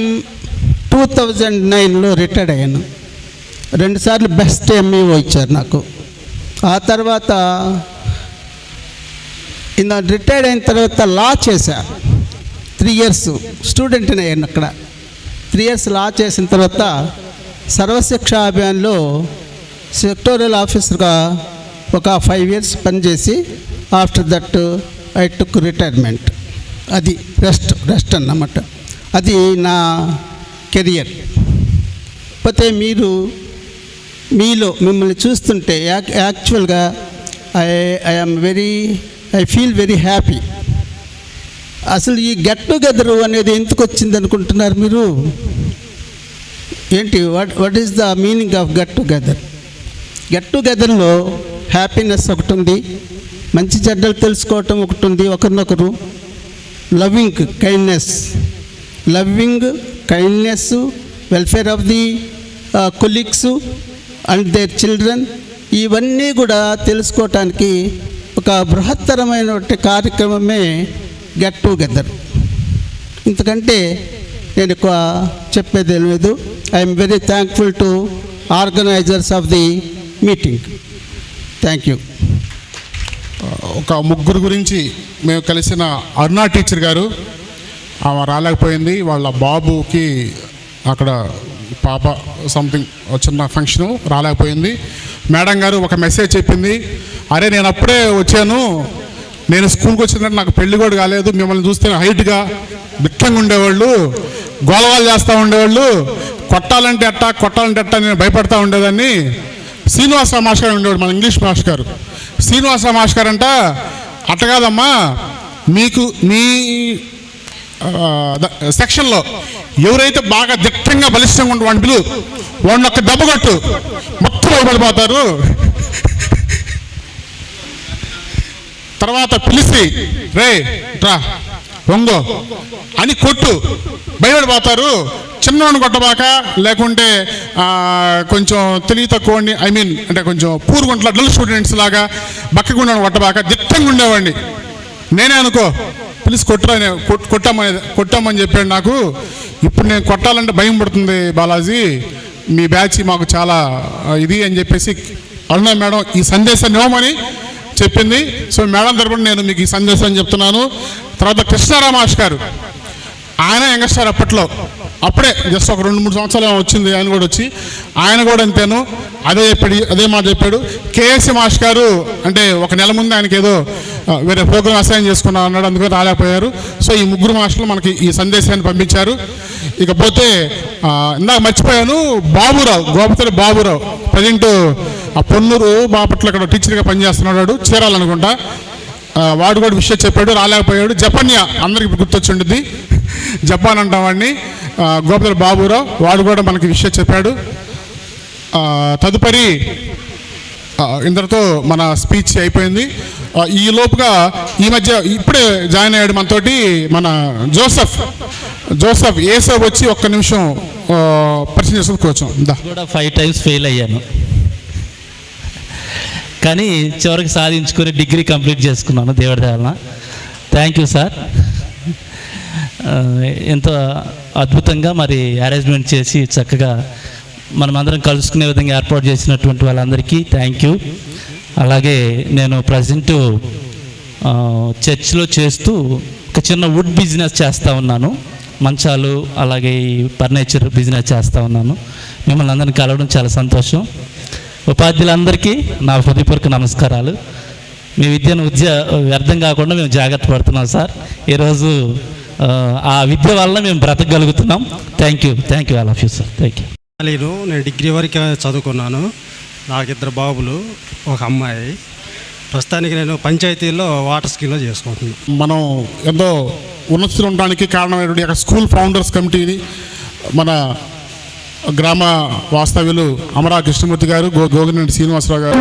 2009లో రిటైర్డ్ అయ్యాను. 2 సార్లు బెస్ట్ ఎంఈఓ ఇచ్చారు నాకు. ఆ తర్వాత రిటైర్డ్ అయిన తర్వాత లా చేశా. 3 years స్టూడెంట్ని అయ్యాను అక్కడ. 3 years లా చేసిన తర్వాత సర్వశిక్ష అభియాన్లో సెక్టోరియల్ ఆఫీసర్గా ఒక 5 years పనిచేసి after that I took retirement. అది రెస్ట్ అన్నమాట. అది నా కెరియర్. పోతే మీలో మిమ్మల్ని చూస్తుంటే యాక్చువల్గా ఐ ఫీల్ వెరీ హ్యాపీ. అసలు ఈ గెట్ టుగెదర్ అనేది ఎందుకు వచ్చింది అనుకుంటున్నారు మీరు? ఏంటి, what is the meaning of get together? Get టుగెదర్లో హ్యాపీనెస్ ఒకటి ఉంది, మంచి చెడ్డలు తెలుసుకోవటం ఒకటి ఉంది, ఒకరినొకరు loving kindness, welfare of the colleagues and their children, ఇవన్నీ కూడా తెలుసుకోవటానికి ఒక బృహత్తరమైన కార్యక్రమమే గెట్ టుగెదర్. ఇంతకంటే నేను ఎక్కువ చెప్పేది లేదు. I'm very thankful to organisers of the meeting. Thank you. ఒక ముగ్గురు గురించి మేము కలిసిన అరుణా టీచర్ గారు, ఆమె రాలేకపోయింది. వాళ్ళ బాబుకి అక్కడ పాప సంథింగ్ చిన్న ఫంక్షను, రాలేకపోయింది. మేడం గారు ఒక మెసేజ్ చెప్పింది, అరే నేను అప్పుడే వచ్చాను, నేను స్కూల్కి వచ్చినట్టు నాకు పెళ్లి కూడా కాలేదు, మిమ్మల్ని చూస్తే హైట్గా బిట్టంగా ఉండేవాళ్ళు, గోలవాళ్ళు చేస్తూ ఉండేవాళ్ళు, కొట్టాలంటే అట్టా నేను భయపడతా ఉండేదాన్ని. శ్రీనివాసరావు మాస్టర్ గారు ఉండేవాడు, మన ఇంగ్లీష్ మాస్టర్ గారు. శ్రీనివాసరావు మాస్టర్ గారు అంట, అట్ట కాదమ్మా, మీకు మీ సెక్షన్లో ఎవరైతే బాగా దిట్టంగా బలిష్టంగా ఉంటే వాడిని పిలు, వాడిని ఒక్క దెబ్బ కొట్టు, మొత్తం భయపడిపోతారు. తర్వాత పిలిచి రే రా వంగో అని కొట్టు, భయపడిపోతారు. చిన్నవాడిని కొట్టబాక, లేకుంటే కొంచెం తెలివి తక్కువ అంటే కొంచెం పూర్గుంట్ల డల్ స్టూడెంట్స్ లాగా బక్కగుండని కొట్టబాక, దిట్టంగా ఉండేవాడిని. నేనే అనుకో పిలిచి కొట్టామని చెప్పాడు నాకు. ఇప్పుడు నేను కొట్టాలంటే భయం పడుతుంది బాలాజీ, మీ బ్యాచ్ మాకు చాలా ఇది అని చెప్పేసి అరుణ మేడం ఈ సందేశాన్ని ఇవ్వమని చెప్పింది. సో మేడం తరపున నేను మీకు ఈ సందేశాన్ని చెప్తున్నాను. తర్వాత కృష్ణారావు మాస్టర్ గారు, ఆయన యంగస్టార్ అప్పట్లో, అప్పుడే జస్ట్ ఒక 2-3 సంవత్సరాలు వచ్చింది ఆయన కూడా వచ్చి, ఆయన కూడా అంతేను అదే మాట చెప్పాడు. కేఎస్సి మాస్టర్ గారు అంటే ఒక నెల ముందు ఆయనకి ఏదో వేరే ప్రోగ్రామ్ అసైన్ చేసుకున్నా అన్నాడు, అందుకని రాలేకపోయారు. సో ఈ ముగ్గురు మాస్టర్లు మనకి ఈ సందేశాన్ని పంపించారు. ఇకపోతే ఇందాక మర్చిపోయాను, బాబురావు, గోపతల్లి బాబురావు ప్రజెంట్ పొన్నూరు బాపట్ల ఇక్కడ టీచర్గా పనిచేస్తున్నాడు, చేరాలనుకుంటా. వాడు కూడా విషయం చెప్పాడు, రాలేకపోయాడు. జపన్య అందరికి గుర్తొచ్చి ఉంటుంది, జపాన్ అంటాం వాడిని, గోపతల్లి బాబురావు, వాడు కూడా మనకి విషయం చెప్పాడు. తదుపరి ఇందరితో మన స్పీచ్ అయిపోయింది. ఈ లోపుగా ఈ మధ్య ఇప్పుడే జాయిన్ అయ్యాడు మనతోటి మన జోసఫ్ ఏసఫ్ వచ్చి ఒక్క నిమిషం పరిచయం చేసుకోవచ్చు. కూడా 5 times ఫెయిల్ అయ్యాను, కానీ చివరికి సాధించుకొని డిగ్రీ కంప్లీట్ చేసుకున్నాను దేవుడి దయవలన. Thank you sir. ఎంతో అద్భుతంగా మరి అరేంజ్మెంట్ చేసి చక్కగా మనమందరం కలుసుకునే విధంగా ఏర్పాటు చేసినటువంటి వాళ్ళందరికీ థ్యాంక్ యూ. అలాగే నేను ప్రజెంటు చర్చ్లో చేస్తూ ఒక చిన్న వుడ్ బిజినెస్ చేస్తూ ఉన్నాను, మంచాలు అలాగే ఈ ఫర్నిచర్ బిజినెస్ చేస్తూ ఉన్నాను. మిమ్మల్ని అందరినీ కలవడం చాలా సంతోషం. ఉపాధ్యాయులందరికీ నా హృదయపూర్వక నమస్కారాలు. మీ విద్యను వ్యర్థం కాకుండా మేము జాగ్రత్త పడుతున్నాం సార్. ఈరోజు ఆ విద్య వల్ల మేము బ్రతకగలుగుతున్నాం. Thank you all of you sir. Thank you. నేను డిగ్రీ వరకు చదువుకున్నాను. నాకు 2 బాబులు, ఒక అమ్మాయి. ప్రస్తుతానికి నేను పంచాయతీలో వాటర్ స్కీమ్లో చేసుకుంటున్నాను. మనం ఎంతో ఉన్నతులు ఉండడానికి కారణమైనటువంటి స్కూల్ ఫౌండర్స్ కమిటీని మన గ్రామ వాస్తవ్యులు అమరా కృష్ణమూర్తి గారు, గోగినేని శ్రీనివాసరావు గారు,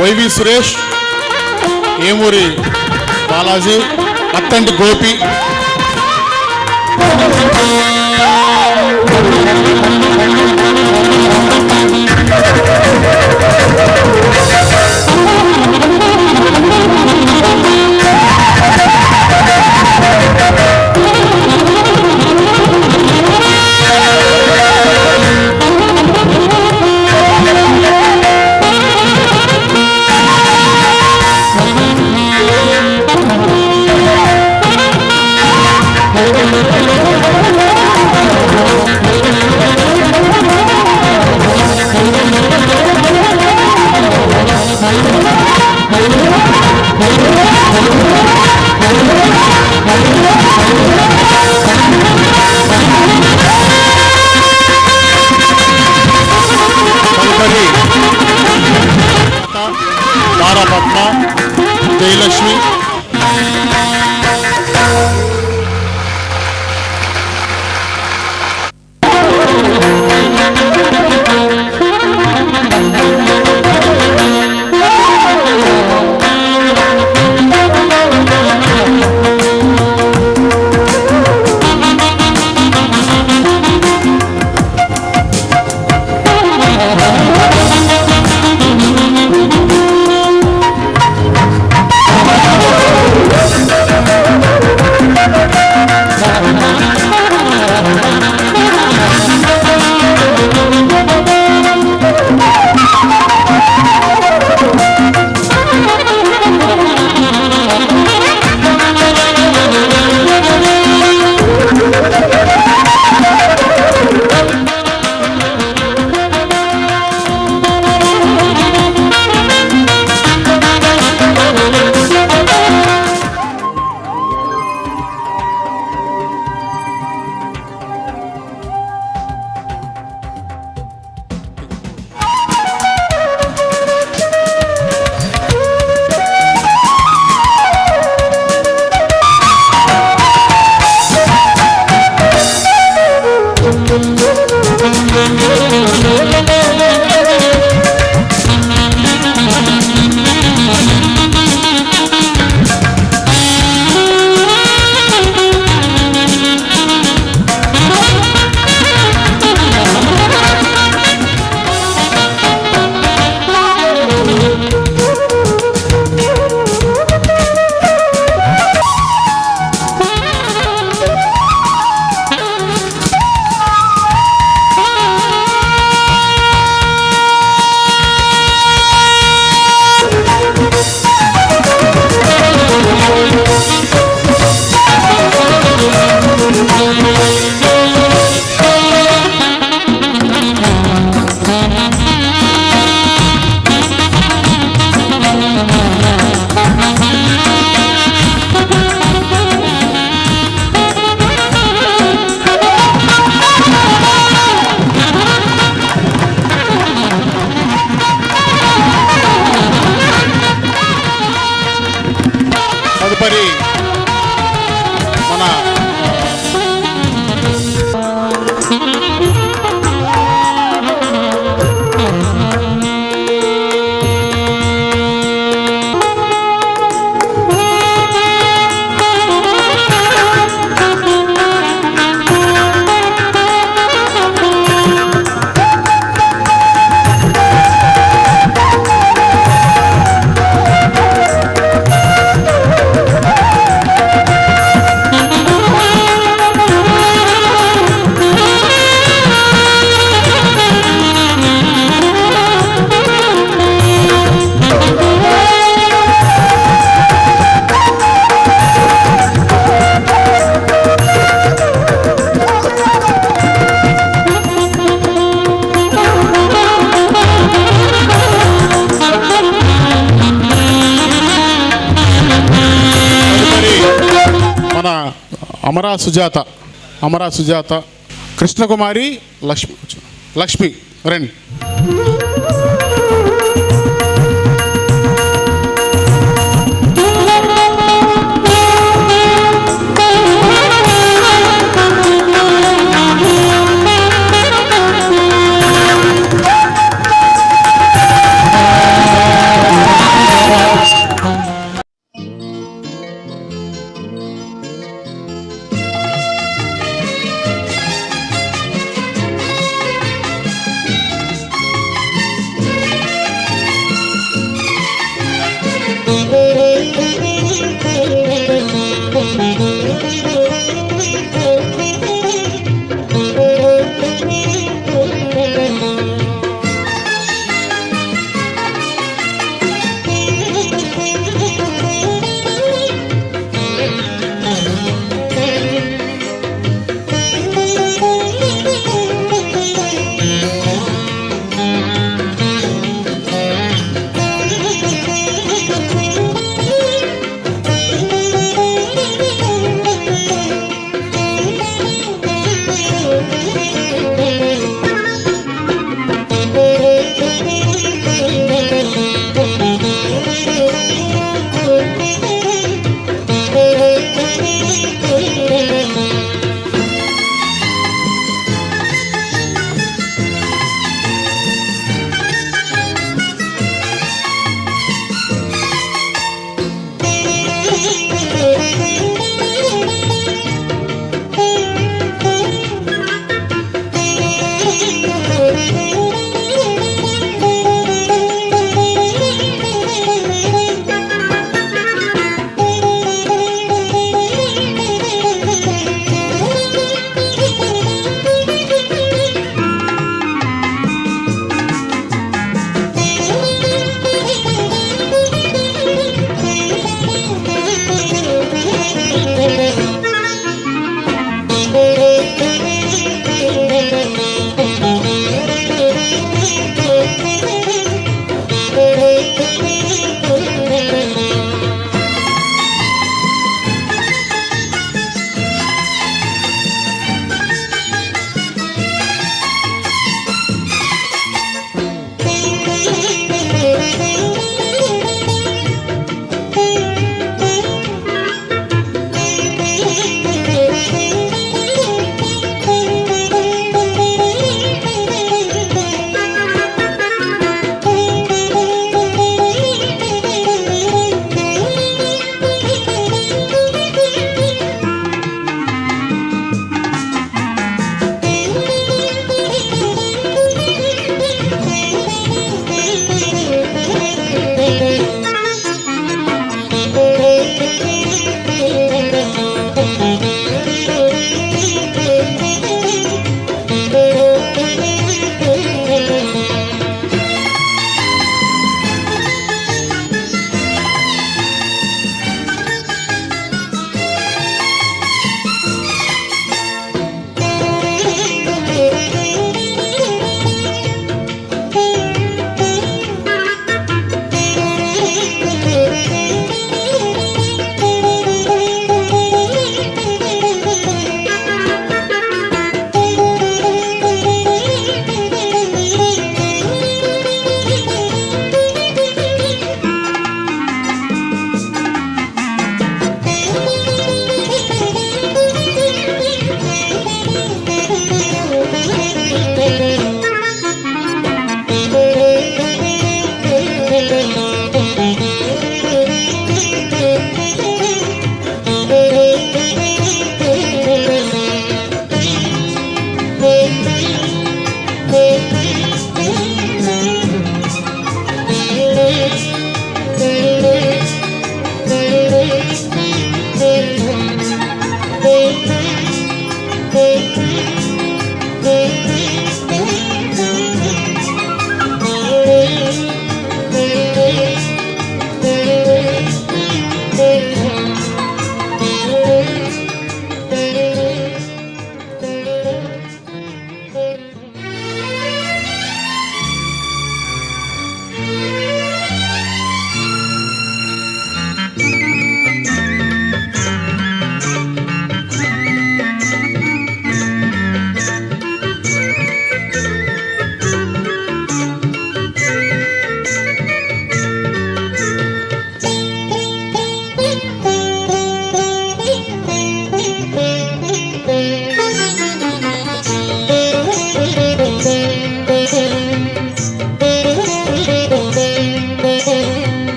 వైవి సురేష్, ఏమూరి బాలాజీ, అత్తంటి గోపి, తదుపరి మన అమరా సుజాత కృష్ణకుమారి లక్ష్మి రండి.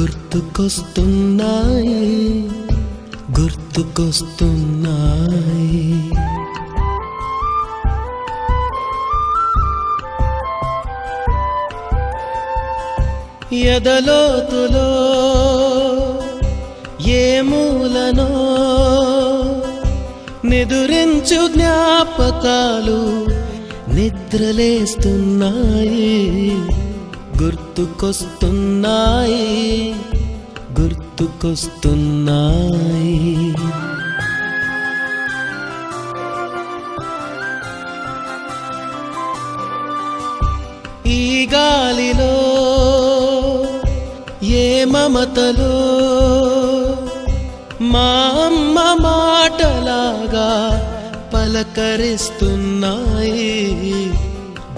గుర్తుకొస్తున్నాయి గుర్తుకొస్తున్నాయి. ఎదలోతులో ఏ మూలనో నిదురించు జ్ఞాపకాలు నిద్రలేస్తున్నాయి గుర్తుకొస్తున్నాయి గుర్తుకొస్తున్నాయి. ఈ గాలిలో ఏ మమతలో మా అమ్మ మాటలాగా పలకరిస్తున్నాయి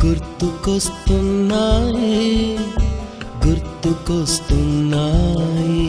గుర్తుకొస్తున్నాయి గుర్తుకొస్తున్నాయి.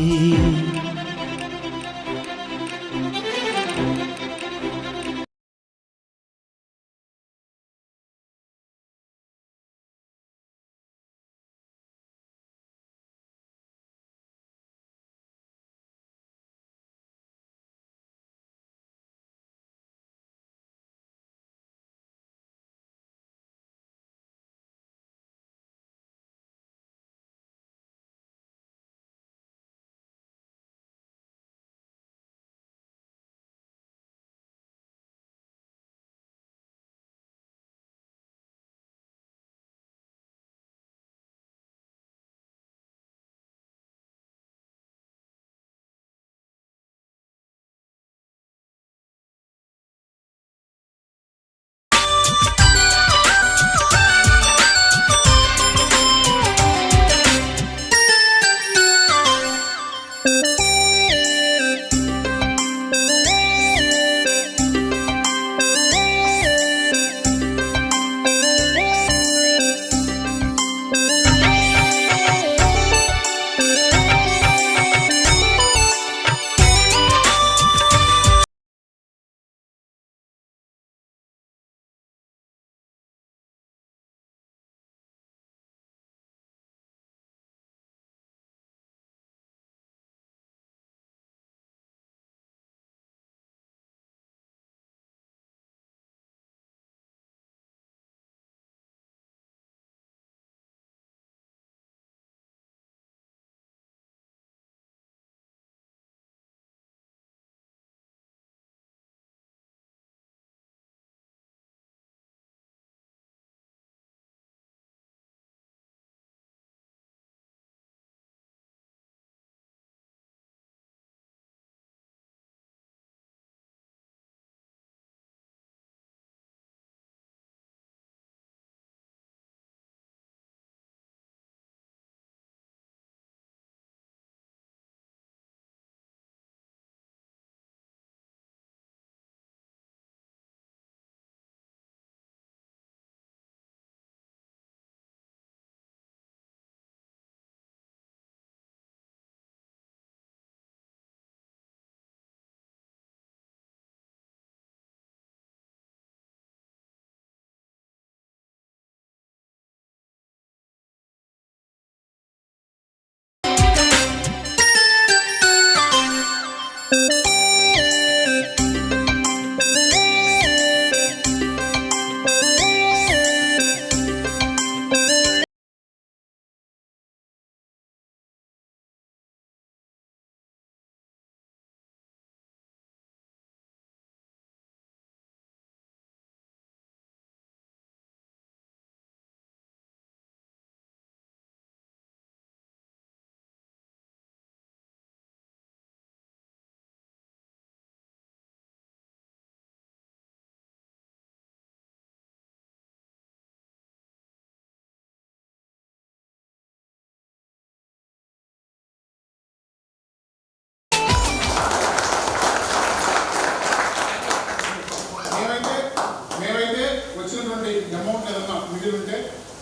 అమౌంట్ ఏదన్నా మిగిలి ఉంటే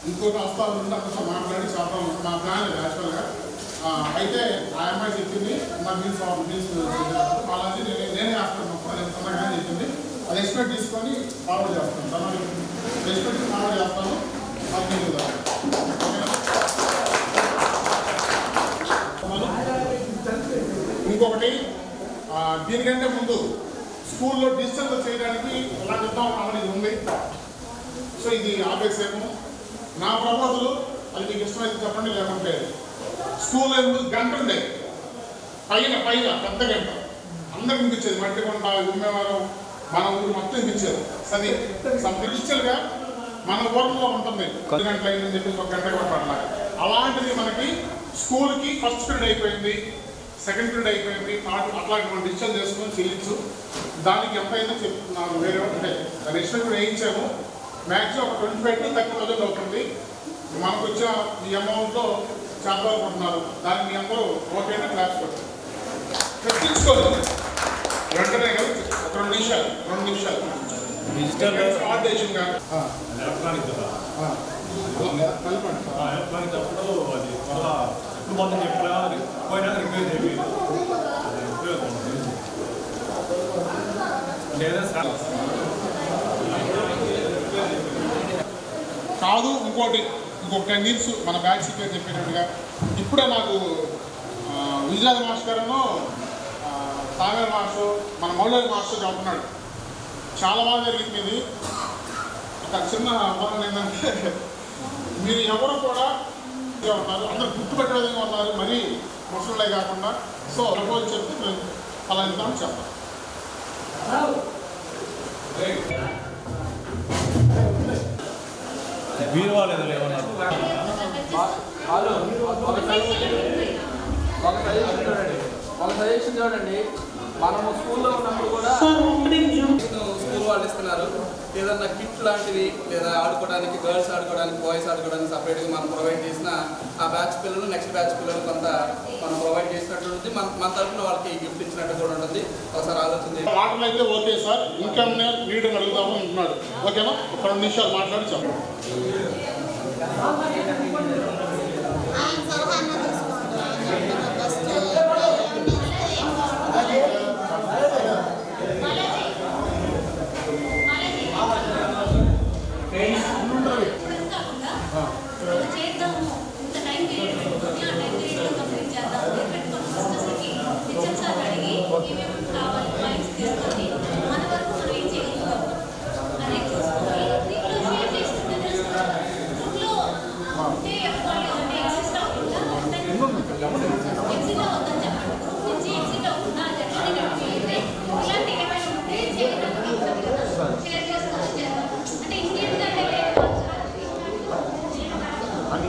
ఇంకొక హస్తాల నుండి అక్కడ మాట్లాడి చెప్పడం మా ప్లాన్ లేదు యాక్చువల్గా. అయితే ఆ అమ్మాయి చెప్పింది నా మీల్స్ అలాంటి నేనే చేస్తాను మొత్తం నేను తొందరగానే చెప్పింది. అది ఎక్స్పెక్ట్ తీసుకొని ఫార్వర్డ్ చేస్తాను, తన ఎక్స్పెక్ట్ ఫార్వర్డ్ చేస్తాను. అది మీకు దీనికంటే ముందు స్కూల్లో డిజిటల్ చేయడానికి ఎలా చెప్తాం అనేది ఉంది. సో ఇది ఆపేసాము. నా ప్రపోజలు అది మీకు ఇష్టమైతే చెప్పండి, లేకుంటే స్కూల్లో గంట ఉండే పైన పెద్ద గంట అందరికి వినిపించేది. మట్టికొండ, ఉమ్మేవారం, మన ఊరు మొత్తం వినిపించేది. అది డిజిటల్గా మన ఊర్లో ఉంటుంది. 10 గంటలు అయిందని చెప్పేసి 1 గంట కూడా పడాలి. అలాంటిది మనకి స్కూల్కి ఫస్ట్ పీరియడ్ అయిపోయింది, సెకండ్ పీరియడ్ అయిపోయింది, థర్డ్ అట్లాగే మనం డిజిటల్ చేసుకొని చెల్లించు. దానికి ఎంత అయిందో చెప్తున్నాను. వేరే అంటే దాని ఎస్టిమేట్ వేయించాము. మ్యాక్సిమం ఒక 25,000 to 30,000 అవుతుంది. మనకు వచ్చిన ఈ అమౌంట్లో చేద్దామనుకుంటున్నారు. దాన్ని మీ అందరూ ఓకే అంటే క్లాస్ పెట్టండి. చర్చించుకోండి వెంటనే కదా, ఒక 2 నిమిషాలు డిజిటల్ ఆర్డేషన్ కానీ ఎలక్ట్రానిక్ ఎలక్ట్రానిక్ అప్పుడు అది చాలా ఎక్కువ మంది చెప్పినా పోయినా రిక్వెస్ట్ అయిపోయింది. ఉపయోగం లేదా కాదు. ఇంకొక 10 years మన బ్యాచ్ సీక్రెట్ చెప్పినట్టుగా ఇప్పుడే నాకు విజయనాథ మాస్టర్ గారు, తావేర మాస్టర్, మన మౌళవి మాస్టర్ చెప్తున్నాడు. చాలా బాగా జరిగింది. ఇది ఒక చిన్న పదం ఏంటంటే, మీరు ఎవరు కూడా ఉన్నారు, అందరూ గుర్తుపెట్టే విధంగా ఉన్నారు, మరీ ముసలిలే కాకుండా. సో రోజు చెప్తే మేము అలా ఇద్దామని చెప్తాం. వీరు వాళ్ళు ఏదో ఏమన్నారు. ఒక సజెషన్ చూడండి. మనము స్కూల్లో ఉన్నప్పుడు కూడా స్కూల్ వాళ్ళు ఇస్తున్నారు. ఏదన్నా కిట్ లాంటివి లేదా ఆడుకోవడానికి, గర్ల్స్ ఆడుకోవడానికి, బాయ్స్ ఆడుకోవడానికి సపరేట్గా మనం ప్రొవైడ్ చేసిన ఆ బ్యాచ్ పిల్లలు నెక్స్ట్ బ్యాచ్ పిల్లలు కొంత మనం ప్రొవైడ్ చేసినట్టు ఉంటుంది. మన తరఫున వాళ్ళకి గిఫ్ట్ ఇచ్చినట్టు కూడా ఉంటుంది. ఒకసారి ఆలోచన వాటర్ అయితే ఓకే సార్, ఇంకా లీడర్ అడుగుతాము అంటున్నాడు. ఓకేనా? ఒక 2 నిమిషాలు మాట్లాడి చెప్పండి.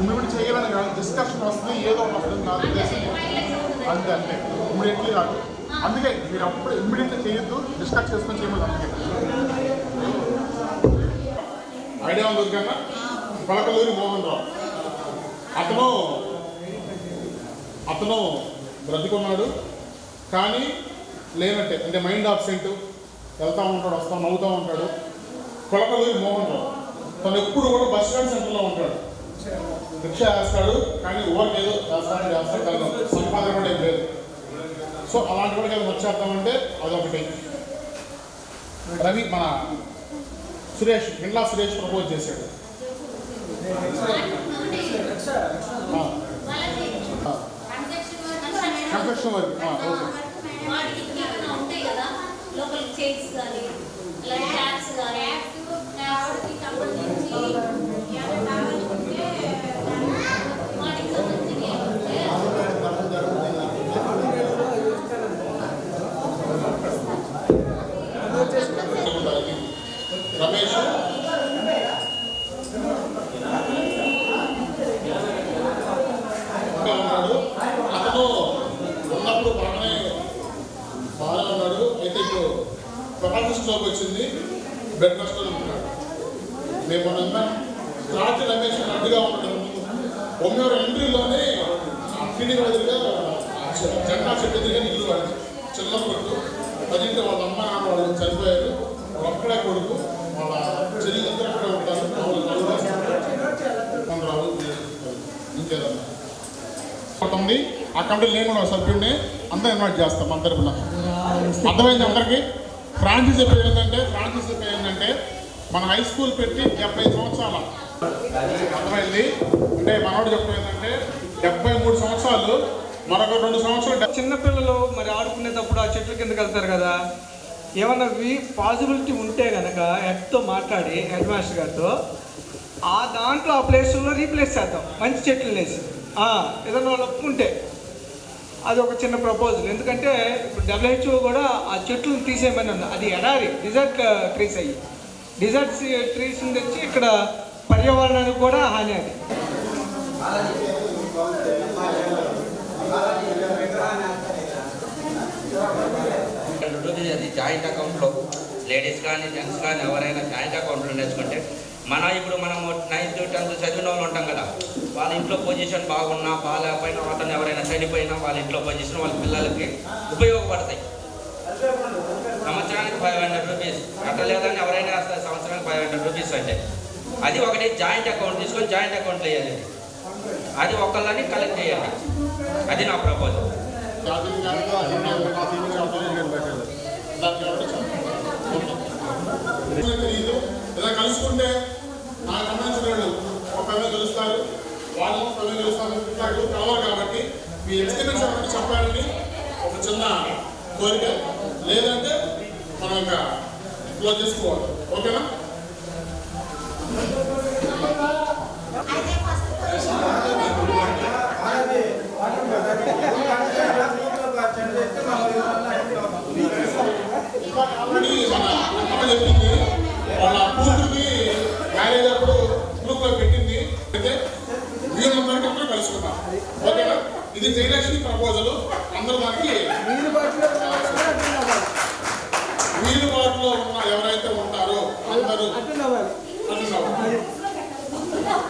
ఇమ్మీడియట్ చేయాలని కాదు, డిస్కషన్ వస్తుంది, ఏదో వస్తుంది నాకు ఉద్దేశం. అంతే ఇమ్మీడియట్లీ కాదు. అందుకే మీరు అప్పుడు ఇమ్మీడియట్లీ చేయొద్దు, డిస్కస్ చేసుకొని చేయమని. అందుకే ఐడియా ఉంది కన్నా. పలకలూరి మోహన్ రావు అతను బ్రతికున్నాడు, కానీ లేనట్టే, అంటే మైండ్ ఆబ్సెంట్, వెళ్తూ ఉంటాడు, వస్తూ నవ్వుతూ ఉంటాడు. కొలకలూరి మోహన్ రావు తను ఎప్పుడు కూడా బస్ స్టాండ్ సెంటర్లో ఉంటాడు. రిక్షా వేస్తాడు, కానీ ఓట్ ఏదో చేస్తాడు, తను సంపాదన కూడా ఏం లేదు. సో అలాంటి వాడికి ఏదో వచ్చేద్దామంటే అదొకటి. రవి మన సురేష్, ఇండ్లా సురేష్ ప్రపోజ్ చేశాడు. కన్స్ట్రక్షన్ వర్క్ రమేష్ ఉన్నాడు. అతను ఉన్నప్పుడు బాగానే ఉన్నాడు. అయితే ఇప్పుడు ప్రపంచంలోకి వచ్చింది, బెడ్ రెస్ట్లో ఉంటున్నాడు. మేము మొన్న రాత్రి రమేష్ అడ్డుగా ఉంటాడు. ఒమ్మేవారు ఎంట్రీలోనే టీడీ ఎదురుగా జెండా చెట్టు ఎదురుగా ఇల్లు వాడి చిన్న కొడుకు 10 వాళ్ళ అమ్మ నాన్న వాళ్ళు చనిపోయారు. ఒక్కడే కొడుకు, వాళ్ళ చెల్లి ఇద్దరు అక్కడే ఉంటారు. ఇంకేదన్నా ఉంది. ఆ కమిటీ నేను కూడా సభ్యుడిని అందరూ ఇన్వైట్ చేస్తాం మన తరపున. అర్థమైంది అందరికీ? ఫ్రాంచైజ్ చెప్పేది ఏంటంటే మన హై స్కూల్ పెట్టి 75 సంవత్సరాల అర్థమైంది. అంటే మనోడు చెప్పడం ఏంటంటే 73 సంవత్సరాలు మరొక 2 సంవత్సరాలు చిన్నపిల్లలు మరి ఆడుకునేటప్పుడు ఆ చెట్ల కిందకి వెళ్తారు కదా, ఏమన్నా పాసిబిలిటీ ఉంటే కనుక హెడ్తో మాట్లాడి హెడ్ మాస్టర్ గారితో ఆ దాంట్లో ఆ ప్లేస్లో రీప్లేస్ చేద్దాం, మంచి చెట్లు వేసి ఏదన్నా వాళ్ళు ఒప్పుకుంటే. అది ఒక చిన్న ప్రపోజల్. ఎందుకంటే ఇప్పుడు WHO కూడా ఆ చెట్లు తీసేయమని ఉంది. అది ఎడారి డిజర్ట్ ట్రీస్ అయ్యి, డిజర్ట్ ట్రీస్ తెచ్చి ఇక్కడ పర్యావరణానికి కూడా హాని. అది అది జాయింట్ అకౌంట్లో లేడీస్ కానీ జెంట్స్ కానీ ఎవరైనా జాయింట్ అకౌంట్లో నేర్చుకుంటే ఇప్పుడు మనము 9th 10th చదివిన వాళ్ళు ఉంటాం కదా, వాళ్ళ ఇంట్లో పొజిషన్ బాగున్నా బాగాలేకపోయినా అతను ఎవరైనా చనిపోయినా వాళ్ళ ఇంట్లో పొజిషన్ వాళ్ళ పిల్లలకి ఉపయోగపడతాయి. సంవత్సరానికి 500 రూపీస్ కట్టలేదని ఎవరైనా వస్తారు. సంవత్సరానికి 500 రూపీస్ అంటే అది ఒకటి జాయింట్ అకౌంట్ తీసుకొని జాయింట్ అకౌంట్లో వేయాలి. అది ఒకళ్ళని కలెక్ట్ చేయాలి. అది నా ప్రపోజల్. కలుసుకుంటే నాకు సంబంధించిన వాళ్ళు ఒక 10 కలుస్తారు, వాళ్ళు 10 కలుస్తారు, ఇట్లా కలవాలి. కాబట్టి మీ ఎక్స్పీరియన్స్ ఏమంటే చెప్పాలని ఒక చిన్న కోరిక. లేదంటే మనం ఇంకా క్లోజ్ చేసుకోవాలి. ఓకేనా? ఆల్రెడీ మన అమ్మ చెప్పింది, వాళ్ళ కూతురికి మ్యారేజ్ అప్పుడు గ్రూప్లో పెట్టింది. అయితే వీళ్ళందరికీ అందరూ కలుసుకున్నాం. ఓకేనా? ఇది జయలక్ష్మి ప్రపోజల్. అందరూ దానికి వీలుబాటులో ఉన్న ఎవరైతే ఉంటారో అందరూ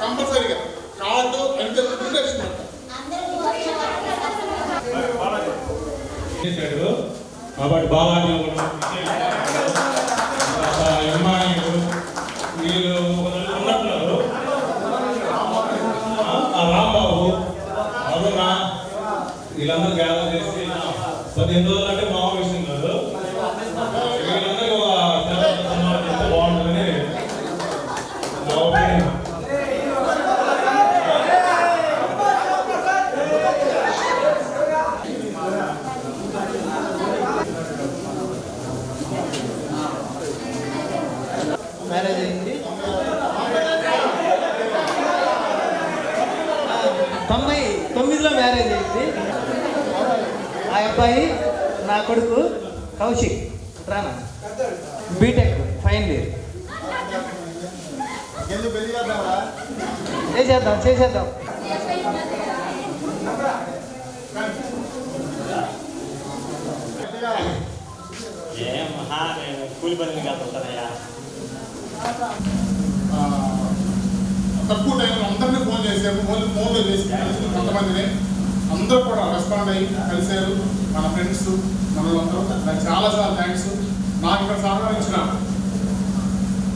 కంపల్సరీగా కార్డు అంటే కాబట్టి బాలాజీ అమ్మాయిలు వీళ్ళు ఉన్నట్టున్నారు. రాంబాబు అరుణ వీళ్ళందరూ గ్యాదర్ చేసి 15 రోజులు అంటే మామూలు విషయం కాదు. వీళ్ళందరికీ ఒక చెప్తే బాగుంటుందని నా ఒపీనియన్. మ్యారేజ్ అయింది 99లో మ్యారేజ్ అయింది. ఆ అబ్బాయి నా కొడుకు Kaushik Rana B Tech final year. చేసేద్దాం. కూలి పని కాదుంటారయ్యా. తక్కువ టైంలో అందరినీ ఫోన్ చేసాము. ఫోన్లో చేసి కొంతమందిని అందరూ కూడా రెస్పాండ్ అయ్యి కలిసారు. మన ఫ్రెండ్స్ మనలందరూ దానికి చాలా థ్యాంక్స్. నాకు ఇక్కడ సహకరించిన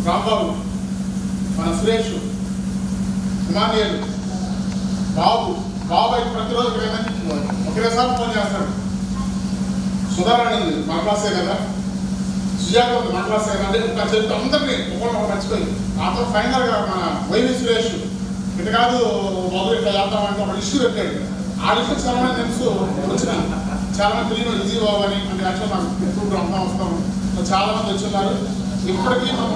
రాంబాబు, మన సురేష్, కుమారియలు, బాబు అయితే ప్రతిరోజు ఒకేసారి ఫోన్ చేస్తాడు. సుధారాణి ఉంది మన క్లాసే కదా, సుజాత ఉంది మన క్లాసే కదా అంటే ఇంకా చెప్తే అందరినీ ఒక్కొక్క మర్చిపోయి నాతో ఫైనల్గా మన వైవి సురేష్ ఇటు కాదు బాబు ఇట్లా చేద్దామంటే ఒక లిస్టు పెట్టాడు. ఆ లిస్టుకి చాలా మంది తెలుసు వచ్చిన చాలా మంది తెలియదు. విజయ్ బాబు అని అంటే యాక్చువల్ నాకు ఇప్పుడు అంతా వస్తాము. చాలా మంది వచ్చిన్నారు. ఇప్పటికీ మనం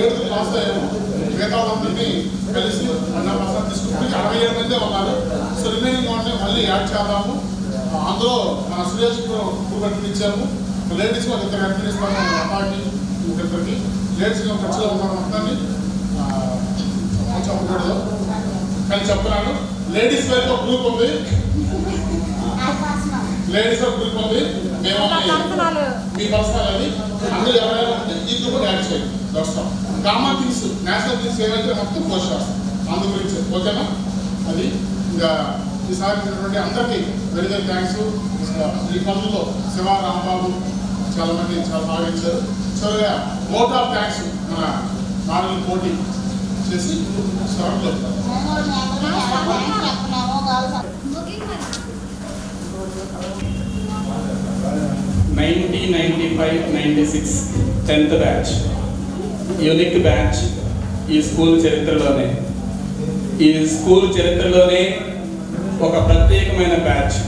7 క్లాస్ అయ్యాము. మిగతా అందరినీ కలిసి 100% తీసుకుంటే 67 మందే ఉన్నారు. సో రిమైనింగ్ వాటిని మళ్ళీ యాడ్ చేద్దాము. అందులో మన సురేష్ గ్రూప్ ఇచ్చాము. లేడీస్ ఒక 2 గంటలు ఇస్తాము. అమ్మాయికి 2 లేడీస్గా ఖర్చులో ఉన్న మొత్తాన్ని చెప్పకూడదు కానీ చెప్తున్నాను. లేడీస్ వైపు ఒక గ్రూప్ ఉంది, మేము మీ పర్సనల్ అది అందరూ ఎవరైనా ఉంటే ఈ గ్రూప్ యాడ్ చేయండి. వస్తాం కామన్ థింగ్స్ నేషనల్ థింగ్స్ ఏవైతే మొత్తం పోస్ట్ చేస్తాం అందు గురించి. ఓకేనా? అది ఇంకా ఈసారి అందరికీ వెరీ వెరీ థ్యాంక్స్. ఈ పనుల్లో శివ, రాంబాబు చాలా మంది చాలా బాగా ఇచ్చారు. చివరిగా ఓట్ ఆఫ్ థ్యాంక్స్ మన నాలుగు పోటీ చేసి స్టార్ట్లో 1995-96 10th బ్యాచ్ యూనిక్ బ్యాచ్ ఈ స్కూల్ చరిత్రలోనే ఒక ప్రత్యేకమైన బ్యాచ్.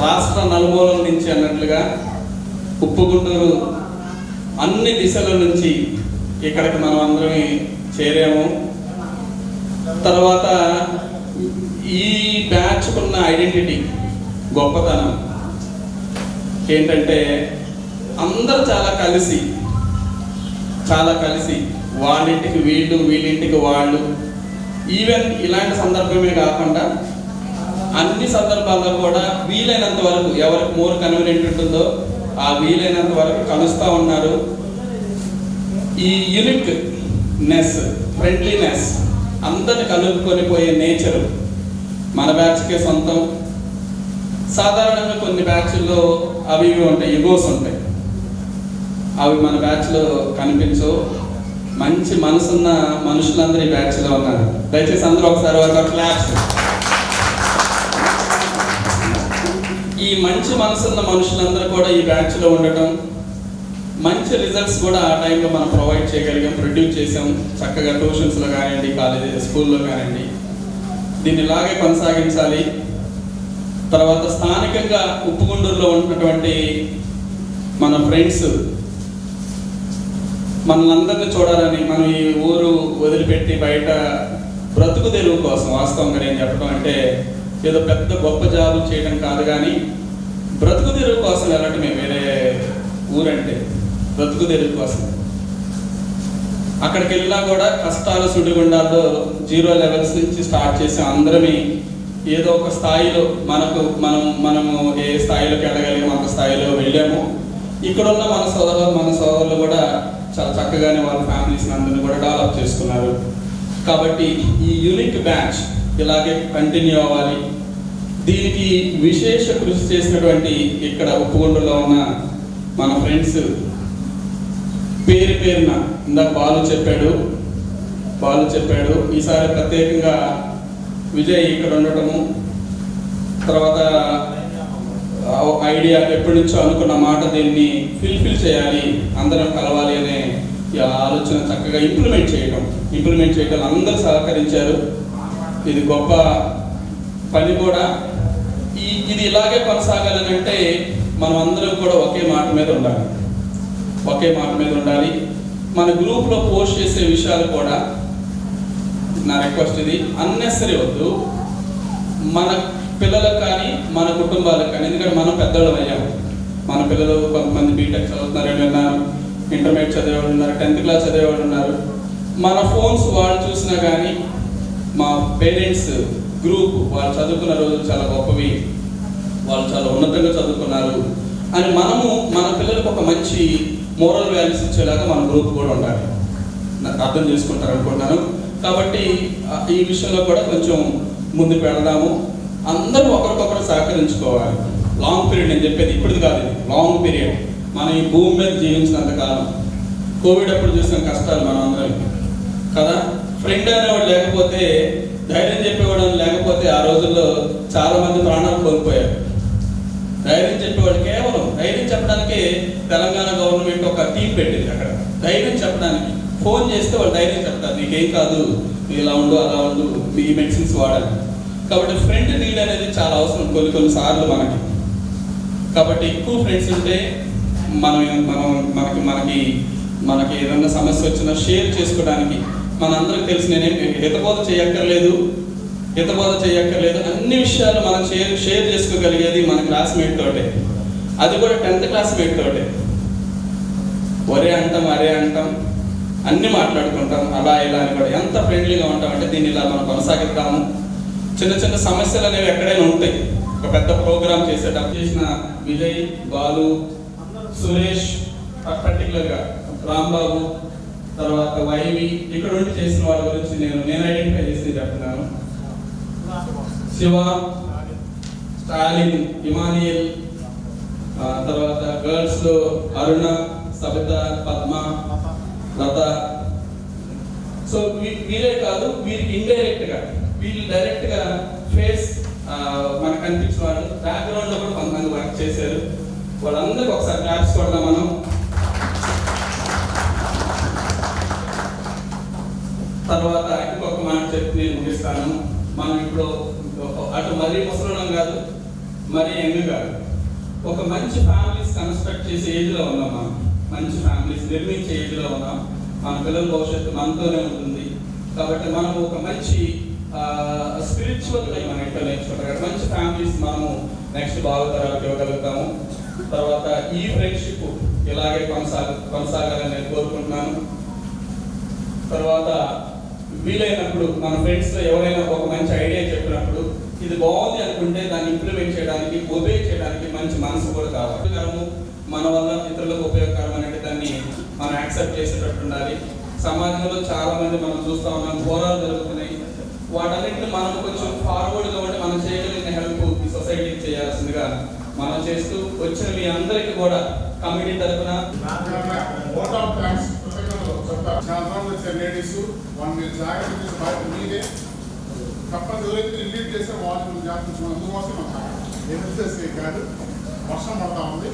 రాష్ట్ర నలుమూలల నుంచి అన్నట్లుగా ఉప్పుగుంటూరు అన్ని దిశల నుంచి ఇక్కడికి మనం అందరం చేరాము. తర్వాత ఈ బ్యాచ్కున్న ఐడెంటిటీ, గొప్పతనం ఏంటంటే అందరూ చాలా కలిసి వాళ్ళింటికి వీళ్ళు, వీళ్ళింటికి వాళ్ళు, ఈవెన్ ఇలాంటి సందర్భమే కాకుండా అన్ని సందర్భాల్లో కూడా వీలైనంత వరకు ఎవరికి మోర్ కన్వీనియంట్ ఉంటుందో ఆ వీలైనంత వరకు కలుస్తూ ఉన్నారు. ఈ యూనిక్నెస్, ఫ్రెండ్లీనెస్, అందరిని కలుపుకొని పోయే నేచరు మన బ్యాచ్కే సొంతం. సాధారణంగా కొన్ని బ్యాచ్ల్లో అవి ఇవి ఉంటాయి, ఇగోస్ ఉంటాయి. అవి మన బ్యాచ్లో కనిపించవు. మంచి మనసున్న మనుషులందరూ ఈ బ్యాచ్లో ఉన్నారు. దయచేసి అందరూ ఒకసారి ఒక క్లాప్స్. ఈ మంచి మనసున్న మనుషులందరూ కూడా ఈ బ్యాచ్లో ఉండటం, మంచి రిజల్ట్స్ కూడా ఆ టైంలో మనం ప్రొవైడ్ చేయగలిగాం, ప్రొడ్యూస్ చేసాం. చక్కగా ట్యూషన్స్లో కానివ్వండి, కాలేజీ స్కూల్లో కానివ్వండి. దీన్ని ఇలాగే కొనసాగించాలి. తర్వాత స్థానికంగా ఉప్పుగుండూరులో ఉన్నటువంటి మన ఫ్రెండ్స్ మనల్ని చూడాలని, మనం ఈ ఊరు వదిలిపెట్టి బయట బ్రతుకు తెరువు కోసం, వాస్తవంగా నేను చెప్పడం అంటే ఏదో పెద్ద గొప్ప జాబులు చేయడం కాదు, కానీ బ్రతుకు తెరువు కోసం వెళ్ళటమే. వేరే ఊరంటే బ్రతుకు తెరువు కోసం. అక్కడికి వెళ్ళినా కూడా కష్టాలు సుడిగుండాల్లో 0 లెవెల్స్ నుంచి స్టార్ట్ చేసాం. అందరమే ఏదో ఒక స్థాయిలో మనము ఏ స్థాయిలోకి వెళ్ళగలిగాము అంత స్థాయిలో వెళ్ళాము. ఇక్కడున్న మన సోదరులు కూడా చాలా చక్కగానే వాళ్ళ ఫ్యామిలీస్ అందరినీ కూడా డెవలప్ చేసుకున్నారు. కాబట్టి ఈ యూనిక్ బ్యాచ్ ఇలాగే కంటిన్యూ అవ్వాలి. దీనికి విశేష కృషి చేసినటువంటి ఇక్కడ ఉప్పుగుంటలో ఉన్న మన ఫ్రెండ్స్ పేరున ఇందాక బాలు చెప్పాడు. ఈసారి ప్రత్యేకంగా విజయ్ ఇక్కడ ఉండటము, తర్వాత ఐడియా ఎప్పటి నుంచో అనుకున్న మాట, దీన్ని ఫిల్ఫిల్ చేయాలి, అందరం కలవాలి అనే ఆలోచన చక్కగా ఇంప్లిమెంట్ చేయడం అందరూ సహకరించారు. ఇది గొప్ప పని కూడా. ఇది ఇలాగే కొనసాగాలని అంటే మనం అందరం కూడా ఒకే మాట మీద ఉండాలి. మన గ్రూప్లో పోస్ట్ చేసే విషయాలు కూడా నా రిక్వెస్ట్, ఇది అన్నెసరీ వద్దు. మన పిల్లలకు కానీ మన కుటుంబాలకు కానీ, ఎందుకంటే మనం పెద్దవాళ్ళం అయ్యాము. మన పిల్లలు కొంతమంది బీటెక్ చదువుతున్నారని విన్నారు, ఇంటర్మీడియట్ చదివేవాళ్ళు ఉన్నారు, 10th క్లాస్ చదివేవాళ్ళు ఉన్నారు. మన ఫోన్స్ వాళ్ళు చూసినా కానీ మా పేరెంట్స్ గ్రూప్ వాళ్ళు చదువుకున్న రోజులు చాలా గొప్పవి, వాళ్ళు చాలా ఉన్నతంగా చదువుకున్నారు అని మనము మన పిల్లలకు ఒక మంచి మోరల్ వాల్యూస్ ఇచ్చేలాగా మన గ్రూప్ కూడా ఉండాలి. అర్థం చేసుకుంటారు అనుకుంటున్నాను. కాబట్టి ఈ విషయంలో కూడా కొంచెం ముందుకు వెళదాము. అందరూ ఒకరికొకరు సహకరించుకోవాలి. లాంగ్ పీరియడ్, నేను చెప్పేది ఇప్పటిది కాదు, ఇది లాంగ్ పీరియడ్. మనం ఈ భూమి మీద జీవించినంతకాలం, కోవిడ్ అప్పుడు చూసిన కష్టాలు మనం అందరం కదా. ఫ్రెండ్ అనేవాడు లేకపోతే, ధైర్యం చెప్పేవాడు లేకపోతే ఆ రోజుల్లో చాలా మంది ప్రాణాలు కోల్పోయారు. ధైర్యం చెప్పేవాడు, కేవలం ధైర్యం చెప్పడానికే తెలంగాణ గవర్నమెంట్ ఒక టీం పెట్టింది. అక్కడ ధైర్యం చెప్పడానికి ఫోన్ చేస్తే వాళ్ళు ధైర్యం చెప్తారు, నీకేం కాదు, ఇలా ఉండు అలా ఉండు, ఈ మెడిసిన్స్ వాడాలి. కాబట్టి ఫ్రెండ్ నీడ్ అనేది చాలా అవసరం కొన్ని సార్లు మనకి. కాబట్టి ఎక్కువ ఫ్రెండ్స్ ఉంటే మనకి ఏదైనా సమస్య వచ్చినా షేర్ చేసుకోవడానికి, మనందరికి తెలిసి నేనేం హితబోధ చేయక్కర్లేదు, అన్ని విషయాలు మనం షేర్ చేసుకోగలిగేది మన క్లాస్మేట్ తోటే. అది కూడా 10th క్లాస్మేట్ తోటే. అరే అంటాం, అన్నీ మాట్లాడుకుంటాం, అలా ఇలా అని కూడా ఎంత ఫ్రెండ్లీగా ఉంటామంటే దీన్ని ఇలా మనం కొనసాగిద్దాము. చిన్న సమస్యలు అనేవి ఎక్కడైనా ఉంటాయి. ఒక పెద్ద ప్రోగ్రామ్ చేసేటప్పుడు చేసిన విజయ్, బాలు, సురేష్, పర్టికులర్గా రాంబాబు, తర్వాత వైవి, ఇక్కడ ఉండి చేసిన వాళ్ళ గురించి నేను ఐడెంటిఫై చేసి చెప్తున్నాను. శివ, స్టాలిన్, ఇమానియల్, తర్వాత గర్ల్స్లో అరుణ, సబిత, పద్మ, లత. సో వీరే కాదు, వీరికి ఇండైరెక్ట్గా, వీళ్ళు డైరెక్ట్గా ఫేస్ మనకు కనిపించిన వాళ్ళు బ్యాక్గ్రౌండ్లో కూడా కొంతమంది వర్క్ చేశారు. వాళ్ళందరికీ ఒకసారి క్లాప్స్ కొడదాం మనం. తర్వాత ఇంకొక మాట చెప్పి నేను ముగిస్తాను. మనం ఇప్పుడు అటు మరీ ముసలం కాదు, మరీ యంగ్ కాదు. ఒక మంచి ఫ్యామిలీస్ కన్స్ట్రక్ట్ చేసే ఏజ్లో ఉన్నాం మనం. మంచి ఫ్యామిలీస్ నిర్మించే ఏజ్లో ఉన్నాం. మన పిల్లల భవిష్యత్తు మనతోనే ఉంటుంది. కాబట్టి మనం ఒక మంచి స్పిరిచువల్ లైఫ్ మన ఇంట్లో నేర్చుకుంటాం. మంచి ఫ్యామిలీస్ మనము నెక్స్ట్ భావితరాలకు ఇవ్వగలుగుతాము. తర్వాత ఈ ఫ్రెండ్షిప్ ఇలాగే కొనసాగాలని నేను కోరుకుంటున్నాను. తర్వాత వీలైనప్పుడు మన ఫ్రెండ్స్లో ఎవరైనా ఒక మంచి ఐడియా చెప్పినప్పుడు ఇది బాగుంది అనుకుంటే దాన్ని ఇంప్లిమెంట్ చేయడానికి, ఒబే చేయడానికి మంచి మనసు కూడా కావాలి. మన వల్ల ఇతరులకు ఉపయోగకరం అనేది దాన్ని మనం యాక్సెప్ట్ చేసేటట్టు ఉండాలి. సమాజంలో చాలా మంది మనం చూస్తూ ఉన్నాం, ఘోరాలు జరుగుతున్నాయి. వాటన్నింటిని మనం కొంచెం ఫార్వర్డ్గా ఉండి మనం చేయగలిగిన హెల్ప్ ఈ సొసైటీకి చేయాల్సిందిగా మనం చేస్తూ వచ్చిన మీ అందరికీ కూడా కమిటీ తరఫున లేడీస్ వాళ్ళని జాగ్రత్త చేసే బాధ్యత మీదే. తప్పనిసరి రిలీజ్ చేసే వాళ్ళు జాగ్రత్త అందుకోసం ఏం కాదు. వర్షం పడతా ఉంది.